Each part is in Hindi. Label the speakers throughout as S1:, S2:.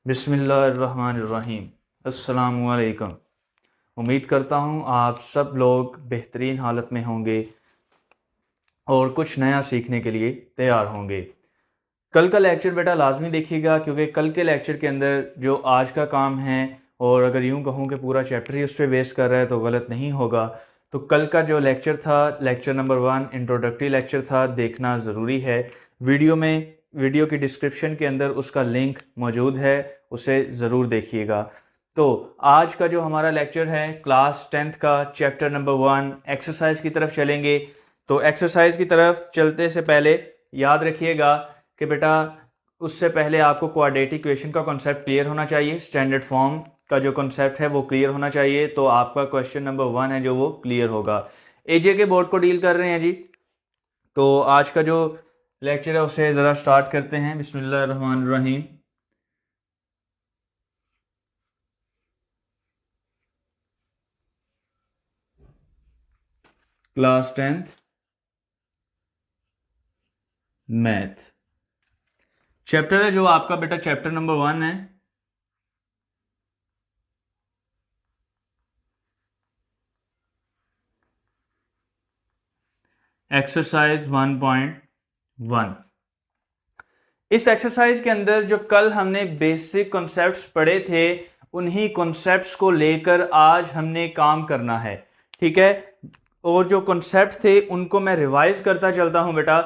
S1: बिस्मिल्लाहिर्रहमानिर्रहीम। अस्सलामुअलैकुम। उम्मीद करता हूँ आप सब लोग बेहतरीन हालत में होंगे और कुछ नया सीखने के लिए तैयार होंगे। कल का लेक्चर बेटा लाजमी देखिएगा, क्योंकि कल के लेक्चर के अंदर जो आज का काम है, और अगर यूँ कहूँ कि पूरा चैप्टर ही उस पर बेस कर रहा है तो गलत नहीं होगा। तो कल का जो लेक्चर था, लेक्चर नंबर 1 इंट्रोडक्टरी लेक्चर था, देखना ज़रूरी है। वीडियो की डिस्क्रिप्शन के अंदर उसका लिंक मौजूद है, उसे ज़रूर देखिएगा। तो आज का जो हमारा लेक्चर है क्लास 10th का चैप्टर नंबर 1 एक्सरसाइज की तरफ चलेंगे। तो एक्सरसाइज की तरफ चलते से पहले याद रखिएगा कि बेटा उससे पहले आपको क्वाड्रेटिक इक्वेशन का कॉन्सेप्ट क्लियर होना चाहिए, स्टैंडर्ड फॉर्म का जो कॉन्सेप्ट है वो क्लियर होना चाहिए। तो आपका क्वेश्चन नंबर 1 है जो वो क्लियर होगा। एजे के बोर्ड को डील कर रहे हैं जी। तो आज का जो लेक्चर है उसे ज़रा स्टार्ट करते हैं। बिस्मिल्लाहिर्रहमानिर्रहीम। क्लास 10th मैथ चैप्टर है जो आपका बेटा चैप्टर नंबर 1 है। एक्सरसाइज 1.1। इस एक्सरसाइज के अंदर जो कल हमने बेसिक कॉन्सेप्ट्स पढ़े थे, उन्हीं कॉन्सेप्ट्स को लेकर आज हमने काम करना है, ठीक है। और जो कॉन्सेप्ट थे उनको मैं रिवाइज करता चलता हूं बेटा।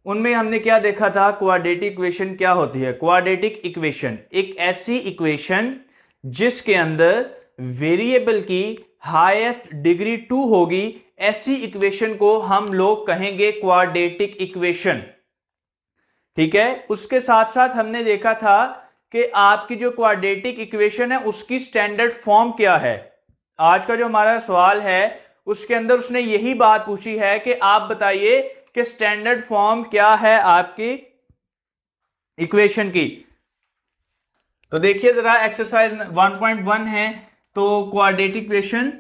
S1: उनमें हमने क्या देखा था, क्वाड्रेटिक इक्वेशन क्या होती है। क्वाड्रेटिक इक्वेशन एक ऐसी इक्वेशन जिसके अंदर वेरिएबल की हाईएस्ट डिग्री 2 होगी, ऐसी इक्वेशन को हम लोग कहेंगे क्वाड्रेटिक इक्वेशन, ठीक है। उसके साथ साथ हमने देखा था कि आपकी जो क्वाड्रेटिक इक्वेशन है उसकी स्टैंडर्ड फॉर्म क्या है। आज का जो हमारा सवाल है उसके अंदर उसने यही बात पूछी है कि आप बताइए कि स्टैंडर्ड फॉर्म क्या है आपकी इक्वेशन की। तो देखिए जरा, एक्सरसाइज 1.1 है, तो क्वाड्रेटिक इक्वेशन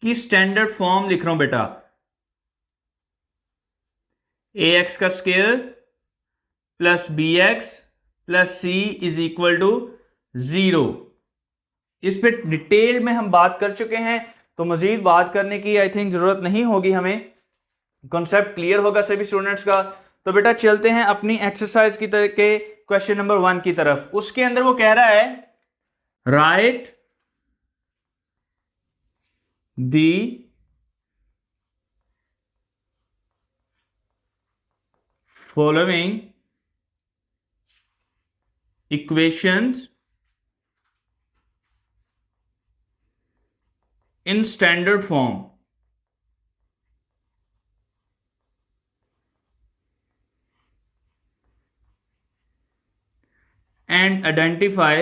S1: की स्टैंडर्ड फॉर्म लिख रहा हूं बेटा। ax का square plus bx plus c is equal to 0। इस पे डिटेल में हम बात कर चुके हैं, तो मजीद बात करने की आई थिंक जरूरत नहीं होगी, हमें कॉन्सेप्ट क्लियर होगा सभी स्टूडेंट्स का। तो बेटा चलते हैं अपनी एक्सरसाइज की तरह के क्वेश्चन नंबर 1 की तरफ। उसके अंदर वो कह रहा है right the following equations in standard form and identify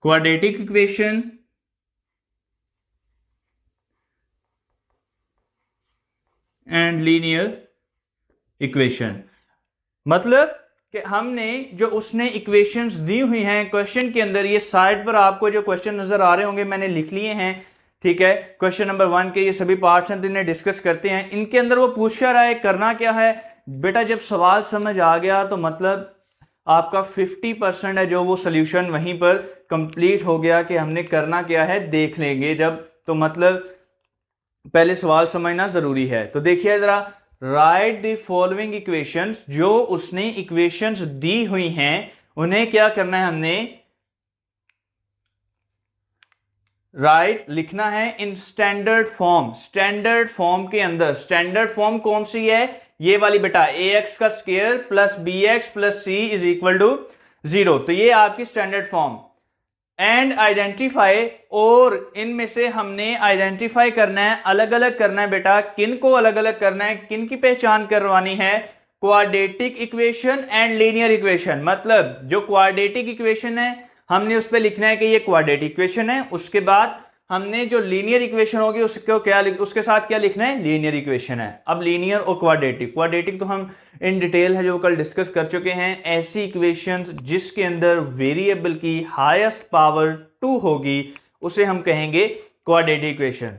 S1: quadratic equation and linear equation। मतलब कि हमने जो उसने इक्वेशंस दी हुई हैं क्वेश्चन के अंदर, ये साइड पर आपको जो क्वेश्चन नजर आ रहे होंगे मैंने लिख लिए हैं, ठीक है। क्वेश्चन नंबर 1 के ये सभी पार्ट्स हैं, इन्हें डिस्कस करते हैं। इनके अंदर वो पूछ कर रहा है करना क्या है बेटा। जब सवाल समझ आ गया तो मतलब आपका 50% है जो वो सोल्यूशन वहीं पर कंप्लीट हो गया कि हमने करना क्या है देख लेंगे जब। तो मतलब पहले सवाल समझना जरूरी है। तो देखिए जरा, राइट द फॉलोइंग इक्वेशंस, जो उसने इक्वेशंस दी हुई हैं उन्हें क्या करना है, हमने राइट लिखना है in standard form. Standard form के अंदर स्टैंडर्ड फॉर्म कौन सी है, ये वाली बेटा, ax का square plus bx plus c is equal to 0। तो ये आपकी स्टैंडर्ड फॉर्म। एंड आइडेंटिफाई, और इनमें से हमने आइडेंटिफाई करना है, अलग अलग करना है बेटा। किन को अलग अलग करना है, किन की पहचान करवानी है, quadratic equation and linear equation. मतलब जो क्वाड्रेटिक इक्वेशन है हमने उस पर लिखना है कि ये क्वाड्रेटिक इक्वेशन है, उसके बाद हमने जो लीनियर इक्वेशन होगी उसको क्या उसके साथ क्या लिखना है, लीनियर इक्वेशन है। अब लीनियर और क्वाड्रेटिक, क्वाड्रेटिक तो हम इन डिटेल है जो कल डिस्कस कर चुके हैं। ऐसी इक्वेशंस जिसके अंदर वेरिएबल की हाईएस्ट पावर 2 होगी उसे हम कहेंगे क्वाड्रेटिक इक्वेशन।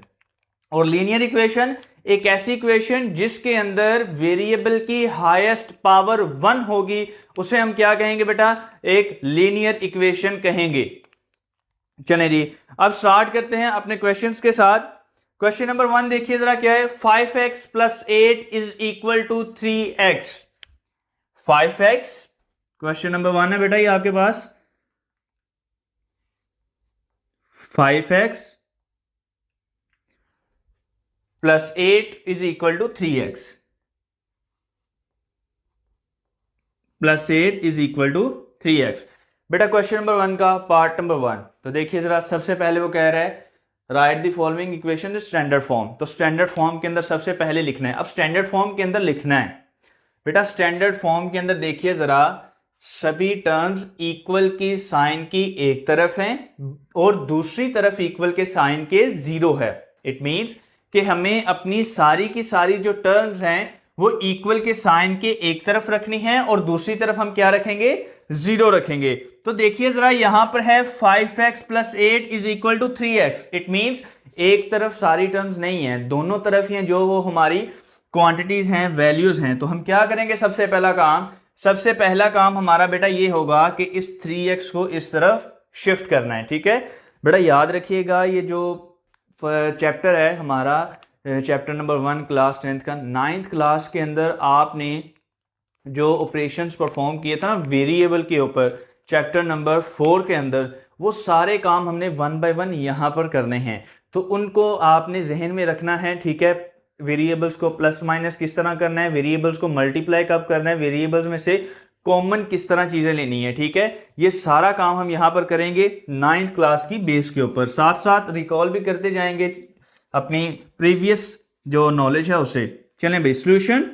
S1: और लीनियर इक्वेशन एक ऐसी इक्वेशन जिसके अंदर वेरिएबल की हाईएस्ट पावर 1 होगी उसे हम क्या कहेंगे बेटा, एक लीनियर इक्वेशन कहेंगे। चलें जी, अब स्टार्ट करते हैं अपने क्वेश्चंस के साथ। क्वेश्चन नंबर 1 देखिए जरा क्या है, 5x + 8 is equal to 3x। 5x question number 1 है बेटा ये आपके पास, 5x + 8 is equal to 3x + 8 is equal to 3x। बेटा क्वेश्चन नंबर 1 का पार्ट नंबर 1, तो देखिए जरा, सबसे पहले वो कह रहा है right the following equation standard form. तो स्टैंडर्ड फॉर्म के अंदर सबसे पहले लिखना है। अब स्टैंडर्ड फॉर्म के अंदर लिखना है बेटा, स्टैंडर्ड फॉर्म के अंदर देखिए जरा, सभी टर्म्स इक्वल की साइन की एक तरफ हैं और दूसरी तरफ इक्वल के साइन के 0 है। इट मींस कि हमें अपनी सारी की सारी जो टर्म्स हैं वो इक्वल के साइन के एक तरफ रखनी है और दूसरी तरफ हम क्या रखेंगे, 0 रखेंगे। तो देखिए जरा, यहां पर है 5x + 8 is equal to 3x। It means एक तरफ सारी टर्म्स नहीं है, दोनों तरफ ही जो वो हमारी क्वांटिटीज हैं, वैल्यूज हैं। तो हम क्या करेंगे, सबसे पहला काम हमारा बेटा ये होगा कि इस 3x को इस तरफ शिफ्ट करना है। ठीक है बेटा, याद रखिएगा ये जो चैप्टर है हमारा, चैप्टर नंबर 1 क्लास 10th का, 9th क्लास के अंदर आपने जो ऑपरेशंस परफॉर्म किए था ना वेरिएबल के ऊपर, चैप्टर नंबर 4 के अंदर, वो सारे काम हमने 1 बाय 1 यहाँ पर करने हैं। तो उनको आपने जहन में रखना है। ठीक है, वेरिएबल्स को प्लस माइनस किस तरह करना है, वेरिएबल्स को मल्टीप्लाई कब करना है, वेरिएबल्स में से कॉमन किस तरह चीजें लेनी है। ठीक है, ये सारा काम हम यहां पर करेंगे 9th क्लास की बेस के ऊपर, साथ साथ रिकॉल भी करते जाएंगे अपनी प्रीवियस जो नॉलेज है उसे। चलें भाई, solution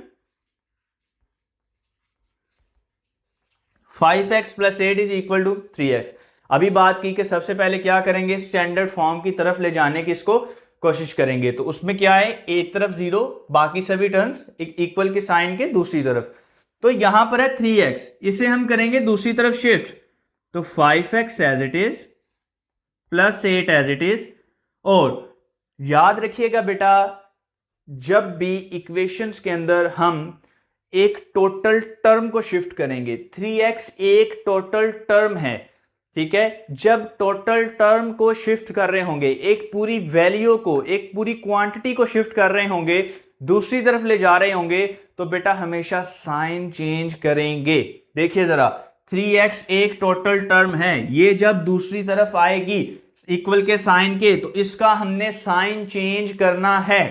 S1: 5x + 8 is equal to 3x। अभी बात की कि सबसे पहले क्या करेंगे, स्टैंडर्ड फॉर्म की तरफ ले जाने की इसको कोशिश करेंगे। तो उसमें क्या है, एक तरफ 0, बाकी सभी टर्म्स इक्वल के साइन के दूसरी तरफ। तो यहां पर है 3x, इसे हम करेंगे दूसरी तरफ शिफ्ट। तो 5x as it is + 8 as it is. और याद रखिएगा बेटा, जब भी इक्वेशंस के अंदर हम एक टोटल टर्म को शिफ्ट करेंगे, 3x एक टोटल टर्म है। ठीक है, जब टोटल टर्म को शिफ्ट कर रहे होंगे, एक पूरी वैल्यू को, एक पूरी क्वांटिटी को शिफ्ट कर रहे होंगे, दूसरी तरफ ले जा रहे होंगे, तो बेटा हमेशा साइन चेंज करेंगे। देखिए जरा, 3x एक टोटल टर्म है, ये जब दूसरी तरफ आएगी इक्वल के साइन के, तो इसका हमने साइन चेंज करना है।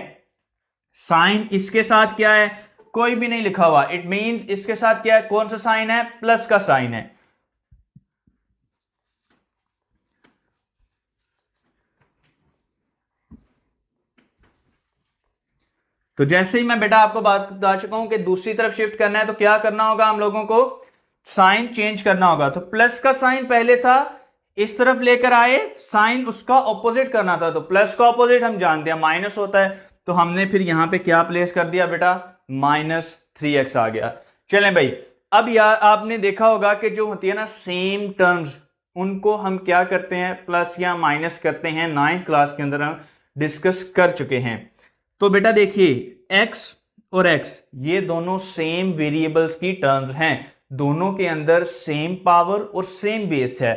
S1: साइन इसके साथ क्या है, कोई भी नहीं लिखा हुआ। इट मींस इसके साथ क्या है, कौन सा साइन है, प्लस का साइन है। तो जैसे ही मैं बेटा आपको बात बता चुका हूं कि दूसरी तरफ शिफ्ट करना है, तो क्या करना होगा, हम लोगों को साइन चेंज करना होगा। तो प्लस का साइन पहले था, इस तरफ लेकर आए, साइन उसका ऑपोजिट करना था। तो प्लस का ऑपोजिट हम जानते हैं माइनस होता है, तो हमने फिर यहां पे क्या प्लेस कर दिया बेटा, -3x आ गया। चलें भाई, अब यार आपने देखा होगा कि जो होती है ना सेम टर्म्स, उनको हम क्या करते हैं, प्लस या माइनस करते हैं। 9th क्लास के अंदर हम डिस्कस कर चुके हैं। तो बेटा देखिए, x और x ये दोनों सेम वेरिएबल्स की टर्म्स हैं, दोनों के अंदर सेम पावर और सेम बेस है।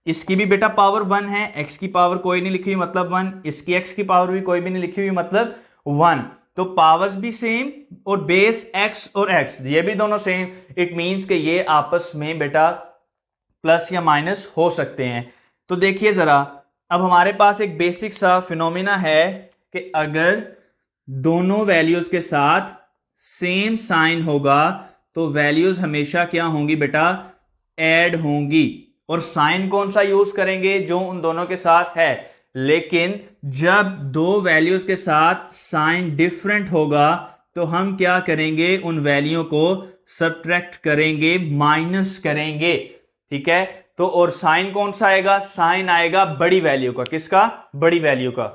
S1: इसकी भी बेटा पावर 1 है, x की पावर कोई नहीं लिखी हुई मतलब 1, इसकी x की पावर भी कोई भी नहीं लिखी हुई मतलब 1। तो पावर्स भी सेम और बेस x और x ये भी दोनों सेम। इट मींस कि ये आपस में बेटा प्लस या माइनस हो सकते हैं। तो देखिए जरा, अब हमारे पास एक बेसिक सा फिनोमिना है कि अगर दोनों वैल्यूज के साथ सेम साइन होगा तो वैल्यूज हमेशा क्या होंगी बेटा, ऐड होंगी। और साइन कौन सा यूज करेंगे, जो उन दोनों के साथ है। लेकिन जब दो वैल्यूज के साथ साइन डिफरेंट होगा तो हम क्या करेंगे, उन वैल्यू को सब्ट्रैक्ट करेंगे, माइनस करेंगे। ठीक है, तो और साइन कौन सा आएगा, साइन आएगा बड़ी वैल्यू का। किसका, बड़ी वैल्यू का।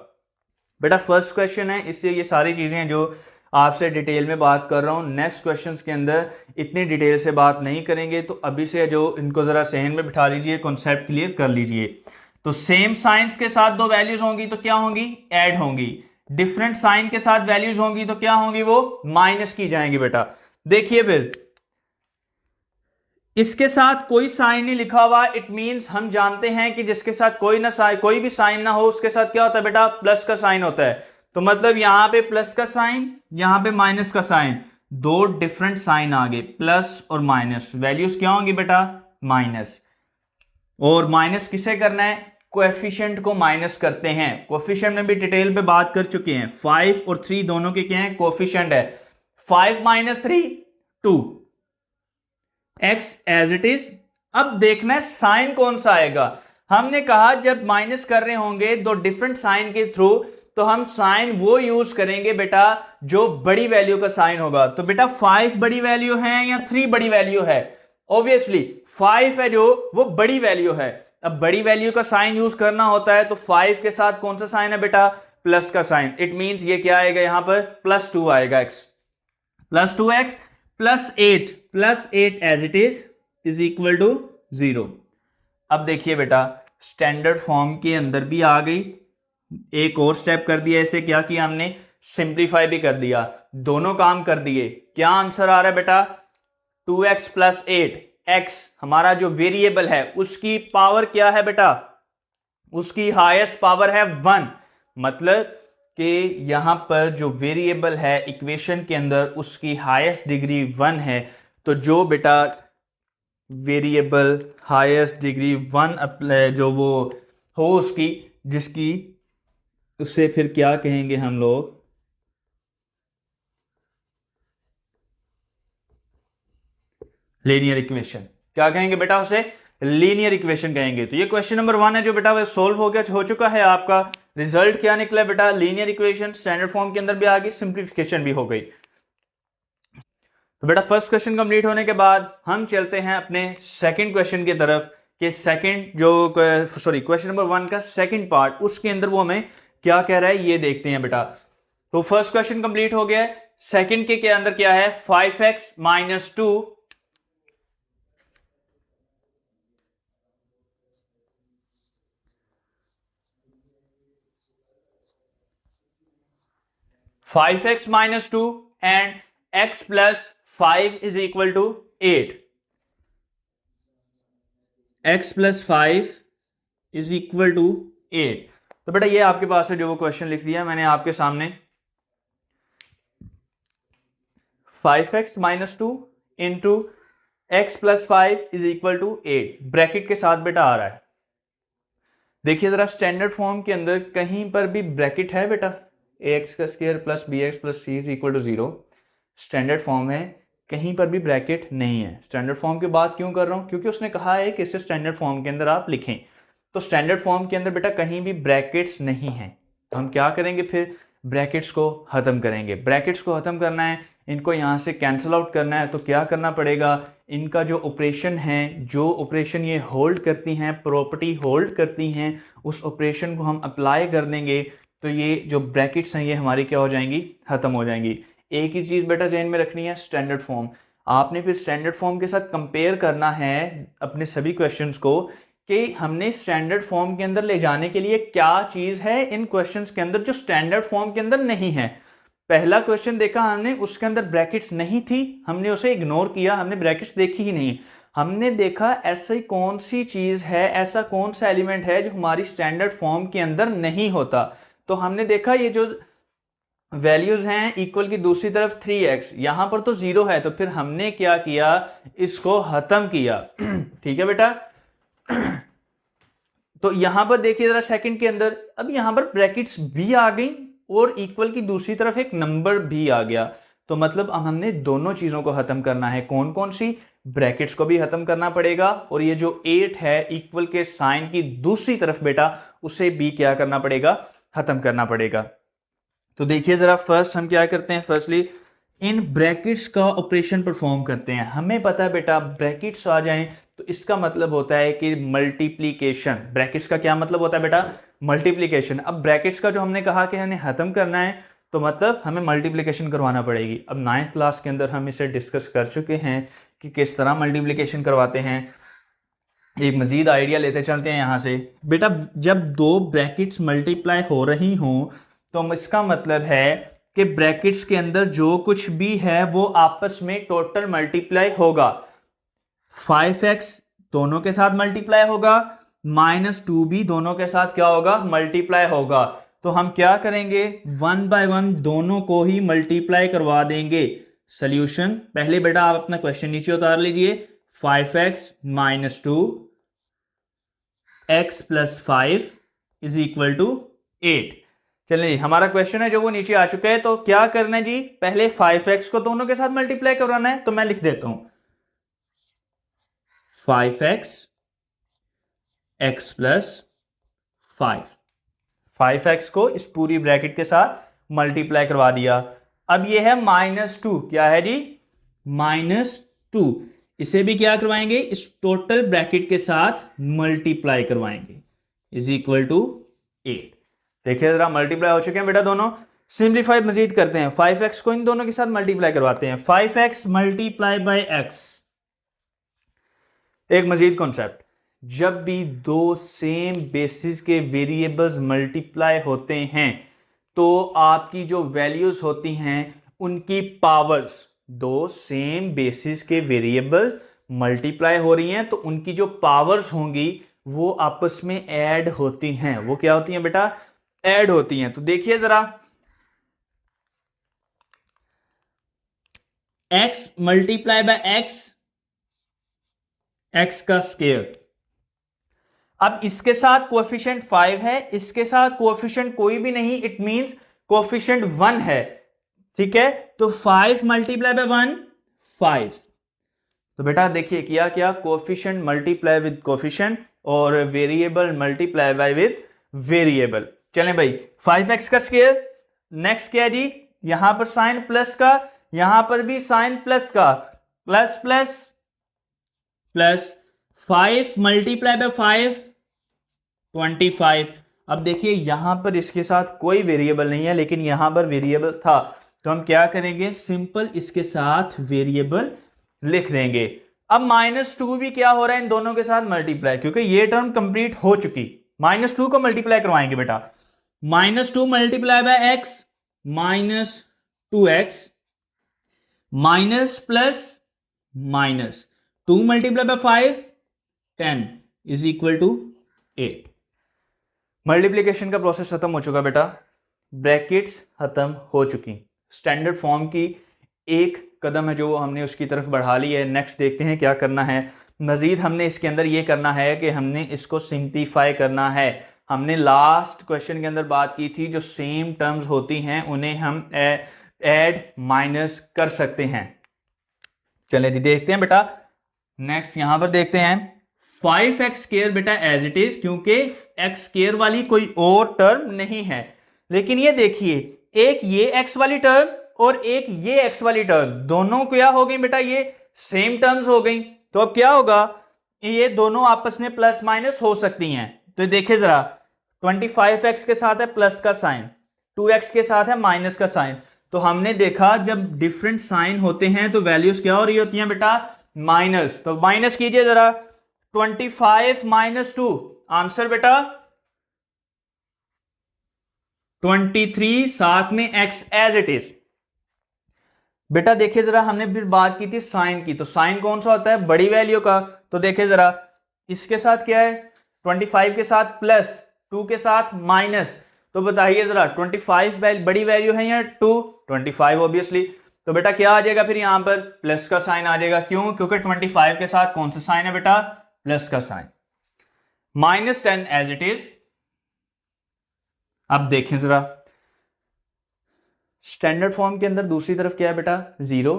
S1: बेटा फर्स्ट क्वेश्चन है, इससे ये सारी चीजें जो आपसे डिटेल में बात कर रहा हूं, नेक्स्ट क्वेश्चंस के अंदर इतनी डिटेल से बात नहीं करेंगे। तो अभी से जो इनको जरा सहन में बिठा लीजिए, कॉन्सेप्ट क्लियर कर लीजिए। तो सेम साइंस के साथ दो वैल्यूज होंगी तो क्या होंगी, ऐड होंगी। डिफरेंट साइन के साथ वैल्यूज होंगी तो क्या होंगी, वो माइनस की जाएंगी बेटा। देखिए फिर इसके साथ कोई साइन नहीं लिखा हुआ, इट मींस हम जानते हैं कि जिसके साथ कोई भी साइन ना हो उसके साथ क्या होता है बेटा, प्लस का साइन होता है। तो मतलब यहां पे प्लस का साइन, यहां पे माइनस का साइन, दो डिफरेंट साइन आ गए, प्लस और माइनस, वैल्यूज क्या होंगी बेटा, माइनस। और माइनस किसे करना है, कोएफिशिएंट को माइनस करते हैं। कोएफिशिएंट में भी डिटेल पे बात कर चुके हैं, 5 और 3 दोनों के क्या है, कोएफिशिएंट है। 5 minus 3 2, x as it is. अब देखना है साइन कौन सा आएगा। हमने कहा जब माइनस कर रहे होंगे दो डिफरेंट साइन के थ्रू, तो हम साइन वो यूज करेंगे बेटा जो बड़ी वैल्यू का साइन होगा। तो बेटा 5 बड़ी वैल्यू है या 3 बड़ी वैल्यू है, ऑब्वियसली 5 है जो वो बड़ी वैल्यू है। अब बड़ी वैल्यू का साइन यूज करना होता है तो 5 के साथ कौन सा साइन है बेटा, प्लस का साइन। इट मींस ये क्या आएगा यहां पर, +2 आएगा, x +2x +8 as it is equal to 0। अब देखिए बेटा स्टैंडर्ड फॉर्म के अंदर भी आ गई, एक और स्टेप कर दिया, इसे क्या किया हमने, सिंप्लीफाई भी कर दिया, दोनों काम कर दिए। क्या आंसर आ रहा है बेटा, 2x + 8, x हमारा जो वेरिएबल है उसकी पावर क्या है बेटा, उसकी हाईएस्ट पावर है 1। मतलब कि यहां पर जो वेरिएबल है इक्वेशन के अंदर उसकी हाईएस्ट डिग्री 1 है। तो जो बेटा वेरिएबल हाईएस्ट डिग्री 1 जो वो हो उसकी, जिसकी उससे फिर क्या कहेंगे हम लोग, लीनियर इक्वेशन। क्या कहेंगे बेटा उसे, लीनियर इक्वेशन कहेंगे। तो ये क्वेश्चन नंबर 1 है जो बेटा वो सोल्व हो चुका है। आपका रिजल्ट क्या निकला बेटा, लीनियर इक्वेशन स्टैंडर्ड फॉर्म के अंदर भी आ गई, सिंप्लीफिकेशन भी हो गई। तो बेटा फर्स्ट क्वेश्चन कंप्लीट होने के बाद हम चलते हैं अपने सेकंड क्वेश्चन की तरफ, कि सेकंड जो क्वेश्चन नंबर 1 का सेकंड पार्ट, उसके अंदर वो हमें क्या कह रहा है ये देखते हैं बेटा। तो फर्स्ट क्वेश्चन कंप्लीट हो गया है, सेकंड के अंदर क्या है, 5x - 2 5x - 2 and x + 5 is equal to 8। x + 5 is equal to 8। तो बेटा ये आपके पास है जो वो क्वेश्चन लिख दिया मैंने आपके सामने, 5x - 2 into x + 5 is equal to 8, bracket के साथ बेटा आ रहा है। देखिए जरा स्टैंडर्ड फॉर्म के अंदर कहीं पर भी ब्रैकेट है बेटा, ax² + bx + c is equal to 0, standard form है, कहीं पर भी ब्रैकेट नहीं है। स्टैंडर्ड फॉर्म की बात क्यों कर रहा हूं, क्योंकि उसने कहा है कि इसे स्टैंडर्ड फॉर्म के अंदर आप लिखें। तो स्टैंडर्ड फॉर्म के अंदर बेटा कहीं भी ब्रैकेट्स नहीं है। तो हम क्या करेंगे, फिर ब्रैकेट्स को खत्म करेंगे। ब्रैकेट्स को खत्म करना है, इनको यहाँ से कैंसिल आउट करना है, तो क्या करना पड़ेगा, इनका जो ऑपरेशन है, जो ऑपरेशन ये होल्ड करती हैं, प्रॉपर्टी होल्ड करती हैं, उस ऑपरेशन को हम अप्लाई कर देंगे। तो ये जो ब्रैकेट्स हैं ये हमारी क्या हो जाएंगी, खत्म हो जाएंगी। एक ही चीज़ बेटा ज़हन में रखनी है, स्टैंडर्ड फॉर्म। आपने फिर स्टैंडर्ड फॉर्म के साथ कंपेयर करना है अपने सभी क्वेश्चंस को, कि हमने स्टैंडर्ड फॉर्म के अंदर ले जाने के लिए क्या चीज़ है इन क्वेश्चंस के अंदर जो स्टैंडर्ड फॉर्म के अंदर नहीं है। पहला क्वेश्चन देखा हमने, उसके अंदर ब्रैकेट्स नहीं थी, हमने उसे इग्नोर किया, हमने ब्रैकेट्स देखी ही नहीं। हमने देखा ऐसी कौन सी चीज़ है, ऐसा कौन सा एलिमेंट है जो हमारी स्टैंडर्ड फॉर्म के अंदर नहीं होता। तो हमने देखा ये जो वैल्यूज हैं इक्वल की दूसरी तरफ 3x, यहां पर तो 0 है, तो फिर हमने क्या किया, इसको खत्म किया। ठीक है बेटा। तो यहां पर देखिए जरा सेकंड के अंदर, अब यहां पर ब्रैकेट्स भी आ गई और इक्वल की दूसरी तरफ एक नंबर भी आ गया। तो मतलब अब हमने दोनों चीजों को खत्म करना है। कौन कौन सी, ब्रैकेट्स को भी खत्म करना पड़ेगा, और ये जो 8 है इक्वल के साइन की दूसरी तरफ बेटा उसे भी क्या करना पड़ेगा, खत्म करना पड़ेगा। तो देखिए जरा फर्स्ट हम क्या करते हैं, फर्स्टली इन ब्रैकेट्स का ऑपरेशन परफॉर्म करते हैं। हमें पता है बेटा ब्रैकेट्स आ जाएं तो इसका मतलब होता है कि मल्टीप्लिकेशन। ब्रैकेट्स का क्या मतलब होता है बेटा, मल्टीप्लिकेशन। अब ब्रैकेट्स का जो हमने कहा कि हमें खत्म करना है, तो मतलब हमें मल्टीप्लिकेशन करवाना पड़ेगी। अब 9th क्लास के अंदर हम इसे डिस्कस कर चुके हैं कि किस तरह मल्टीप्लिकेशन करवाते हैं। एक मजीद आइडिया लेते चलते हैं यहाँ से बेटा। जब दो ब्रैकेट्स मल्टीप्लाई हो रही हों तो इसका मतलब है कि ब्रैकेट्स के अंदर जो कुछ भी है वो आपस में टोटल मल्टीप्लाई होगा। 5x दोनों के साथ मल्टीप्लाई होगा, -2 भी दोनों के साथ क्या होगा, मल्टीप्लाई होगा। तो हम क्या करेंगे, 1 बाय 1 दोनों को ही मल्टीप्लाई करवा देंगे। सॉल्यूशन पहले बेटा आप अपना क्वेश्चन नीचे उतार लीजिए। 5x - 2 x + 5 = 8। चलिए हमारा क्वेश्चन है जो वो नीचे आ चुका है। तो क्या करना है जी, पहले 5x को दोनों के साथ मल्टीप्लाई करवाना है। तो मैं लिख देता हूं 5x x + 5। 5x को इस पूरी ब्रैकेट के साथ मल्टीप्लाई करवा दिया। अब ये है -2, क्या है जी, -2। इसे भी क्या करवाएंगे, इस टोटल ब्रैकेट के साथ मल्टीप्लाई करवाएंगे, = 8। देखिए जरा मल्टीप्लाई हो चुके हैं बेटा दोनों। सिंप्लीफाई मजीद करते हैं, 5x को इन दोनों के साथ मल्टीप्लाई करवाते हैं। 5x × x। एक मजीद कॉन्सेप्ट, जब भी दो सेम बेसिस के वेरिएबल्स मल्टीप्लाई होते हैं तो आपकी जो वैल्यूज होती हैं उनकी पावर्स, दो सेम बेसिस के वेरिएबल मल्टीप्लाई हो रही हैं तो उनकी जो पावर्स होंगी वो आपस में ऐड होती हैं। वो क्या होती हैं बेटा, ऐड होती हैं। तो देखिए जरा, x × x का स्क्वायर। अब इसके साथ कोएफिशिएंट 5 है, इसके साथ कोएफिशिएंट कोई भी नहीं, इट मींस कोएफिशिएंट 1 है। ठीक है, तो 5 × 1 5। तो बेटा देखिए किया क्या, कोएफिशिएंट मल्टीप्लाई विद कोएफिशिएंट और variable multiply by with variable. चलें भाई, 5x का स्क्वायर। नेक्स्ट क्या है जी, यहां पर साइन प्लस का, यहां पर भी साइन प्लस का, प्लस प्लस प्लस 5 × 5 25। अब देखिए यहां पर इसके साथ कोई वेरिएबल नहीं है लेकिन यहां पर वेरिएबल था, तो हम क्या करेंगे, सिंपल इसके साथ वेरिएबल लिख देंगे। अब -2 भी क्या हो रहा है, इन दोनों के साथ मल्टीप्लाई, क्योंकि ये टर्म कंप्लीट हो चुकी। -2 को मल्टीप्लाई करवाएंगे बेटा, -2 × x -2x minus plus minus 2 × 5 10 = 8। Multiplication का प्रोसेस खत्म हो चुका बेटा, ब्रैकेट्स खत्म हो चुकी। स्टैंडर्ड फॉर्म की एक कदम है जो हमने उसकी तरफ बढ़ा ली है। नेक्स्ट देखते हैं क्या करना है। मजीद हमने इसके अंदर ये करना है कि हमने इसको सिंप्लीफाई करना है। हमने लास्ट क्वेश्चन के अंदर बात की थी, जो सेम टर्म्स होती हैं उन्हें हम ऐड माइनस कर सकते हैं। चलें जी देखते हैं बेटा। नेक्स्ट यहां पर देखते हैं 5x² बेटा एज इट इज, क्योंकि x² वाली कोई और टर्म नहीं है। लेकिन ये देखिए, एक ये x वाली टर्म और एक ये x वाली टर्म, दोनों क्या हो गई बेटा, ये सेम टर्म्स हो गई। तो अब क्या होगा, ये दोनों आपस में प्लस माइनस हो सकती हैं। तो देखिए जरा, 25x के साथ है प्लस का साइन, 2x के साथ है माइनस का साइन। तो हमने देखा जब डिफरेंट साइन होते हैं तो वैल्यूज क्या हो रही होती हैं बेटा, माइनस। तो माइनस कीजिए जरा, 25 - 2 आंसर बेटा 23, साथ में x एज इट इज। बेटा देखिए जरा, हमने फिर बात की थी साइन की, तो साइन कौन सा होता है, बड़ी वैल्यू का। तो देखिए जरा, इसके साथ क्या है, 25 के साथ प्लस, 2 के साथ माइनस। तो बताइए जरा, 25 बड़ी वैल्यू है या 2, 25 ऑब्वियसली। तो बेटा क्या आ जाएगा फिर यहां पर, प्लस का साइन आ जाएगा। क्यों, क्योंकि 25 के साथ कौन सा साइन है बेटा, प्लस का साइन। -10 as it is. अब देखें जरा, स्टैंडर्ड फॉर्म के अंदर दूसरी तरफ क्या है बेटा, 0।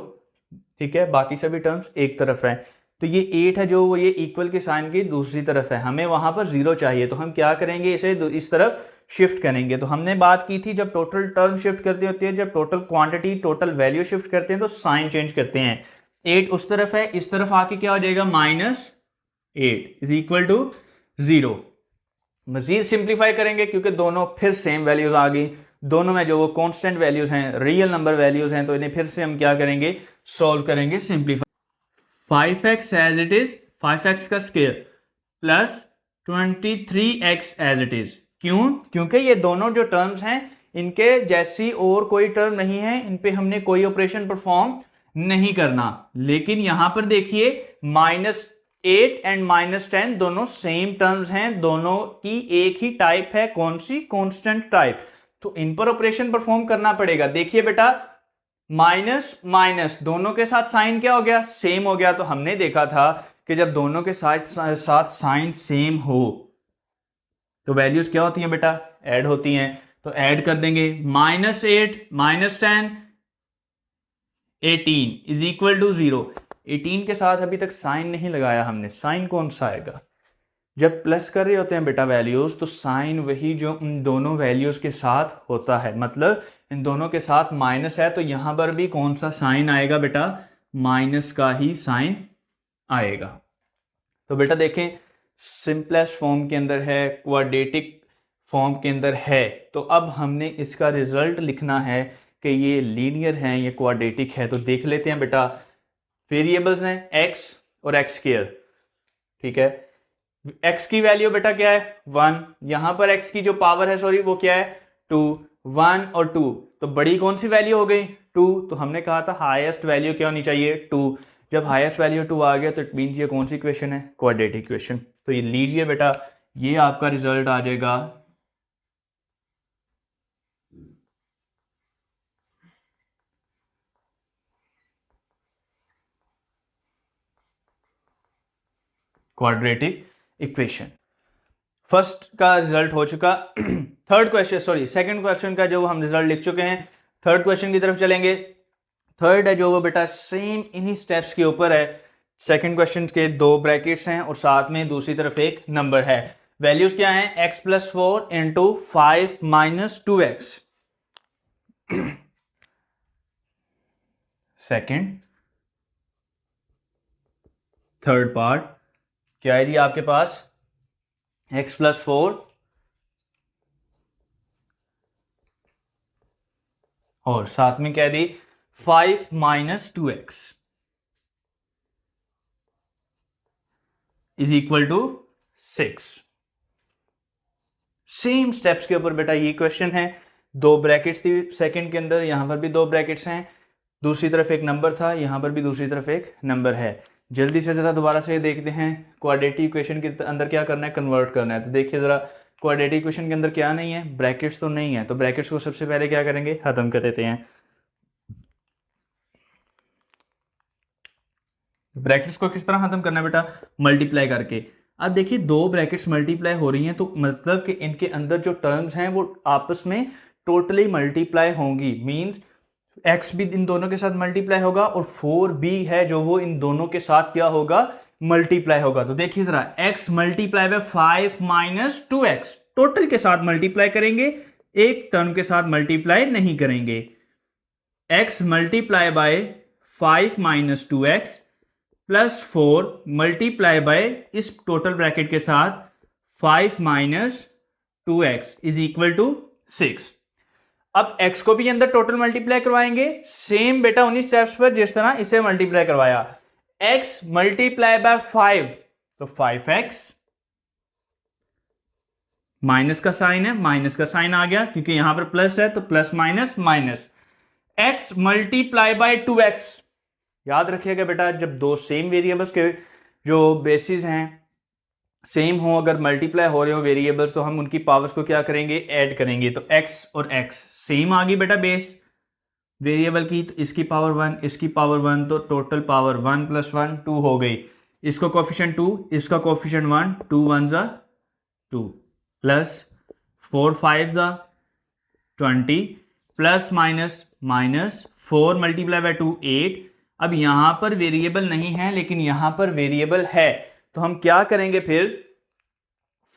S1: ठीक है, बाकी सभी टर्म्स एक तरफ है। तो ये 8 है जो वो ये इक्वल के साइन की दूसरी तरफ है, हमें वहां पर 0 चाहिए। तो हम क्या करेंगे, इसे इस तरफ शिफ्ट करेंगे। तो हमने बात की थी जब टोटल टर्म शिफ्ट करती होती है, जब total quantity total value shift करते हैं तो साइन चेंज करते हैं। 8 उस तरफ है, इस तरफ आके क्या हो जाएगा, -8 = 0। मजीद सिंप्लीफाई करेंगे क्योंकि दोनों फिर सेम वैल्यूज आ गई, दोनों में जो वो कांस्टेंट वैल्यूज हैं, रियल नंबर वैल्यूज हैं, तो इन्हें फिर से हम क्या करेंगे, सॉल्व करेंगे, simplify. 5x as it is, 5x का square plus 23x as it is. क्यों, क्योंकि ये दोनों जो टर्म्स हैं इनके जैसी और कोई टर्म नहीं है, इन पे हमने कोई ऑपरेशन परफॉर्म नहीं करना। लेकिन यहां पर देखिए -8 एंड -10 दोनों सेम टर्म्स हैं, दोनों की एक ही टाइप है, कौन सी? Constant type. तो इन पर ऑपरेशन परफॉर्म करना पड़ेगा। देखिए बेटा माइनस माइनस दोनों के साथ साइन क्या हो गया? सेम हो गया। तो हमने देखा था कि जब दोनों के साथ साइन सेम हो तो वैल्यूज क्या होती हैं बेटा? ऐड होती हैं। तो ऐड कर देंगे -8 -10 18 इज इक्वल टू 0। 18 के साथ अभी तक साइन नहीं लगाया हमने, साइन कौन सा आएगा? जब प्लस कर रहे होते हैं बेटा वैल्यूज तो साइन वही जो इन दोनों वैल्यूज के साथ होता है, मतलब इन दोनों के साथ माइनस है तो यहां पर भी कौन सा साइन आएगा बेटा? माइनस का ही साइन आएगा। तो बेटा देखें सिंपलेस्ट फॉर्म के अंदर है, क्वाड्रेटिक फॉर्म के अंदर है, तो अब हमने इसका रिजल्ट लिखना है कि ये लीनियर है, ये क्वाड्रेटिक है। तो देख लेते हैं बेटा, वेरिएबल्स हैं x और x स्क्वायर, ठीक है। x की वैल्यू बेटा क्या है? 1। यहां पर x की जो पावर है सॉरी वो क्या है? 2। 1 और 2 तो बड़ी कौन सी वैल्यू हो गई? 2। तो हमने कहा था हाईएस्ट वैल्यू क्या होनी चाहिए? 2। जब हाईएस्ट वैल्यू 2 आ गया तो इट मींस ये कौन सी इक्वेशन है? Quadratic equation. तो ये लीजिए बेटा, ये आपका रिजल्ट आ जाएगा क्वाड्रेटिक इक्वेशन। फर्स्ट का रिजल्ट हो चुका। Third question sorry second question का जो हम रिजल्ट लिख चुके हैं, थर्ड क्वेश्चन की तरफ चलेंगे। थर्ड है जो वो बेटा सेम इन्हीं स्टेप्स के ऊपर है। सेकंड क्वेश्चन के 2 ब्रैकेट्स हैं और साथ में दूसरी तरफ एक नंबर है। वैल्यूज क्या हैं? x + 4 into 5 - 2x। Second third part क्या है जी आपके पास? x + 4 और साथ में क्या दी? 5 - 2x is equal to 6। Same steps के ऊपर बेटा ये क्वेश्चन है। 2 ब्रैकेट्स थी सेकंड के अंदर, यहां पर भी 2 ब्रैकेट्स हैं, दूसरी तरफ एक नंबर था, यहां पर भी दूसरी तरफ एक नंबर है। जल्दी से जरा दोबारा से देखते हैं क्वाड्रेटिक इक्वेशन के अंदर क्या करना है? कन्वर्ट करना है। तो देखिए जरा क्वाड्रेटिक इक्वेशन के अंदर क्या नहीं है? ब्रैकेट्स तो नहीं है। तो ब्रैकेट्स को सबसे पहले क्या करेंगे? खत्म कर देते हैं। ब्रैकेट्स को किस तरह खत्म करना है बेटा? मल्टीप्लाई करके। अब देखिए 2 ब्रैकेट्स मल्टीप्लाई हो रही हैं तो मतलब कि इनके अंदर जो टर्म्स हैं वो आपस में टोटली मल्टीप्लाई होंगी। मींस x भी इन दोनों के साथ मल्टीप्लाई होगा और 4 भी है जो वो इन दोनों के साथ क्या होगा? मल्टीप्लाई होगा। तो देखिए जरा x multiply bye 5 - 2x total के साथ मल्टीप्लाई करेंगे, एक टर्म के साथ मल्टीप्लाई नहीं करेंगे। x multiply bye 5 - 2x plus 4 multiply by इस टोटल ब्रैकेट के साथ 5 - 2x इज इक्वल टू 6। अब x को भी अंदर टोटल मल्टीप्लाई करवाएंगे, सेम बेटा उन्हीं स्टेप्स पर जिस तरह इसे मल्टीप्लाई करवाया। x मल्टीप्लाई बाय 5 तो 5x, माइनस का साइन है, माइनस का साइन आ गया क्योंकि यहां पर प्लस है तो plus minus minus. x multiply bye 2x, याद रखिएगा बेटा जब 2 सेम वेरिएबल्स के जो बेसिस हैं सेम हो, अगर मल्टीप्लाई हो रहे हो वेरिएबल्स तो हम उनकी पावर्स को क्या करेंगे? ऐड करेंगे। तो x और x सेम आ गई बेटा बेस वेरिएबल की, तो इसकी पावर 1 इसकी पावर 1 तो टोटल पावर 1 + 1 2 हो गई। इसको कोफिशिएंट 2 इसका कोफिशिएंट 1 2 1 ज़ा 2 प्लस 4 5 ज़ा 20 plus minus minus 4 multiply by 2 8। अब यहां पर वेरिएबल नहीं है लेकिन यहां पर वेरिएबल है तो हम क्या करेंगे फिर?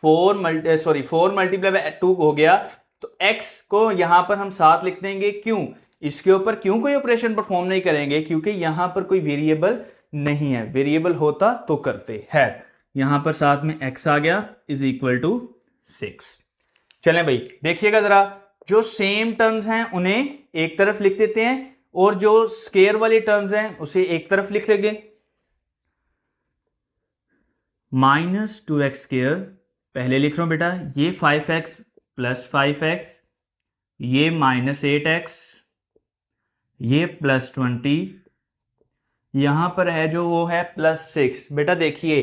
S1: 4 मल्टीप्लाई बाय 2 हो गया तो x को यहां पर हम 7 लिख देंगे। क्यों? इसके ऊपर क्यों कोई ऑपरेशन परफॉर्म नहीं करेंगे? क्योंकि यहां पर कोई वेरिएबल नहीं है, वेरिएबल होता तो करते हैं। यहां पर साथ में x आ गया इज इक्वल टू 6। चलें भाई देखिएगा जरा, जो सेम टर्म्स हैं उन्हें एक तरफ लिख देते हैं और जो स्केयर वाली टर्म्स हैं उसे एक तरफ लिख लेंगे। -2x स्क्वायर पहले लिख रहा हूं बेटा, ये 5x + 5x ये -8x, ये +20, यहां पर है जो वो है +6। बेटा देखिए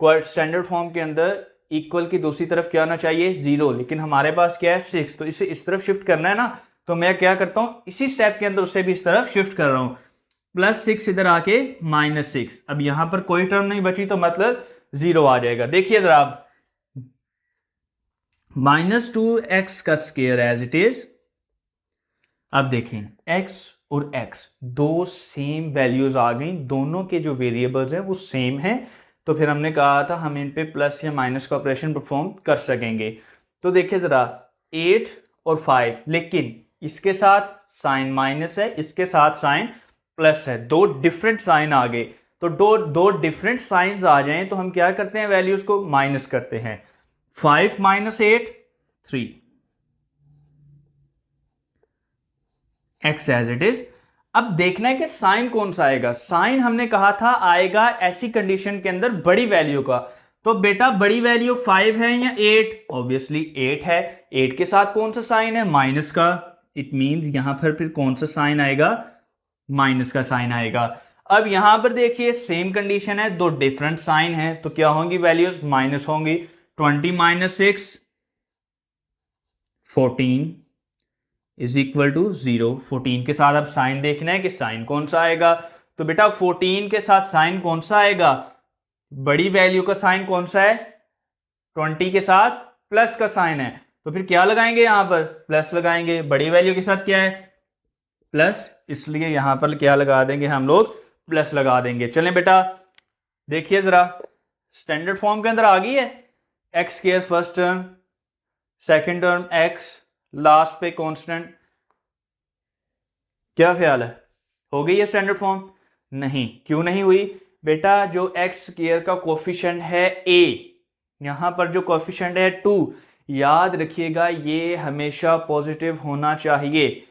S1: स्टैंडर्ड फॉर्म के अंदर इक्वल की दूसरी तरफ क्या होना चाहिए 0, लेकिन हमारे पास क्या है 6, तो इसे इस तरफ शिफ्ट करना है ना, तो मैं क्या करता हूं इसी स्टेप के अंदर उसे भी इस तरफ शिफ्ट कर रहा हूं। +6 इधर आके -6, अब यहां पर कोई टर्म नहीं बची तो मतलब 0 आ जाएगा। देखिए जरा आप, -2x का स्क्वायर एज इट इज। अब देखें x और x दो सेम वैल्यूज आ गई, दोनों के जो वेरिएबल्स हैं वो सेम हैं, तो फिर हमने कहा था हम इन पे प्लस या माइनस का ऑपरेशन परफॉर्म कर सकेंगे। तो देखिए जरा 8 और 5, लेकिन इसके साथ साइन माइनस है, इसके साथ साइन प्लस है, दो डिफरेंट साइन आ गए। तो दो दो डिफरेंट साइंस आ जाएं तो हम क्या करते हैं वैल्यूज को माइनस करते हैं। 5 - 8 3, एक्स एज इट इज। अब देखना है कि साइन कौन सा आएगा। साइन हमने कहा था आएगा ऐसी कंडीशन के अंदर बड़ी वैल्यू का, तो बेटा बड़ी वैल्यू 5 है या 8, ऑब्वियसली 8 है। 8 के साथ कौन सा साइन है माइनस का, इट मींस यहां पर फिर कौन सा साइन आएगा माइनस का साइन आएगा। अब यहां पर देखिए सेम कंडीशन है, दो डिफरेंट साइन है, तो क्या होंगी वैल्यूज माइनस होंगी। 20 - 6 14 इज इक्वल टू 0। 14 के साथ अब साइन देखना है कि साइन कौन सा आएगा, तो बेटा 14 के साथ साइन कौन सा आएगा, बड़ी वैल्यू का साइन कौन सा है, 20 के साथ प्लस का साइन है, तो फिर क्या लगाएंगे यहां पर प्लस लगाएंगे। बड़ी वैल्यू के साथ क्या है प्लस, इसलिए यहां पर क्या लगा देंगे हम लोग प्लस लगा देंगे। चलें बेटा देखिए जरा स्टैंडर्ड फॉर्म के अंदर आ गई है, x square first term, second term x, last पे कांस्टेंट। क्या ख्याल है हो गई है स्टैंडर्ड फॉर्म? नहीं, क्यों नहीं हुई बेटा, जो एक्स स्क्वायर का कोफिशिएंट है a, यहां पर जो कोफिशिएंट है 2, याद रखिएगा ये हमेशा पॉजिटिव होना चाहिए।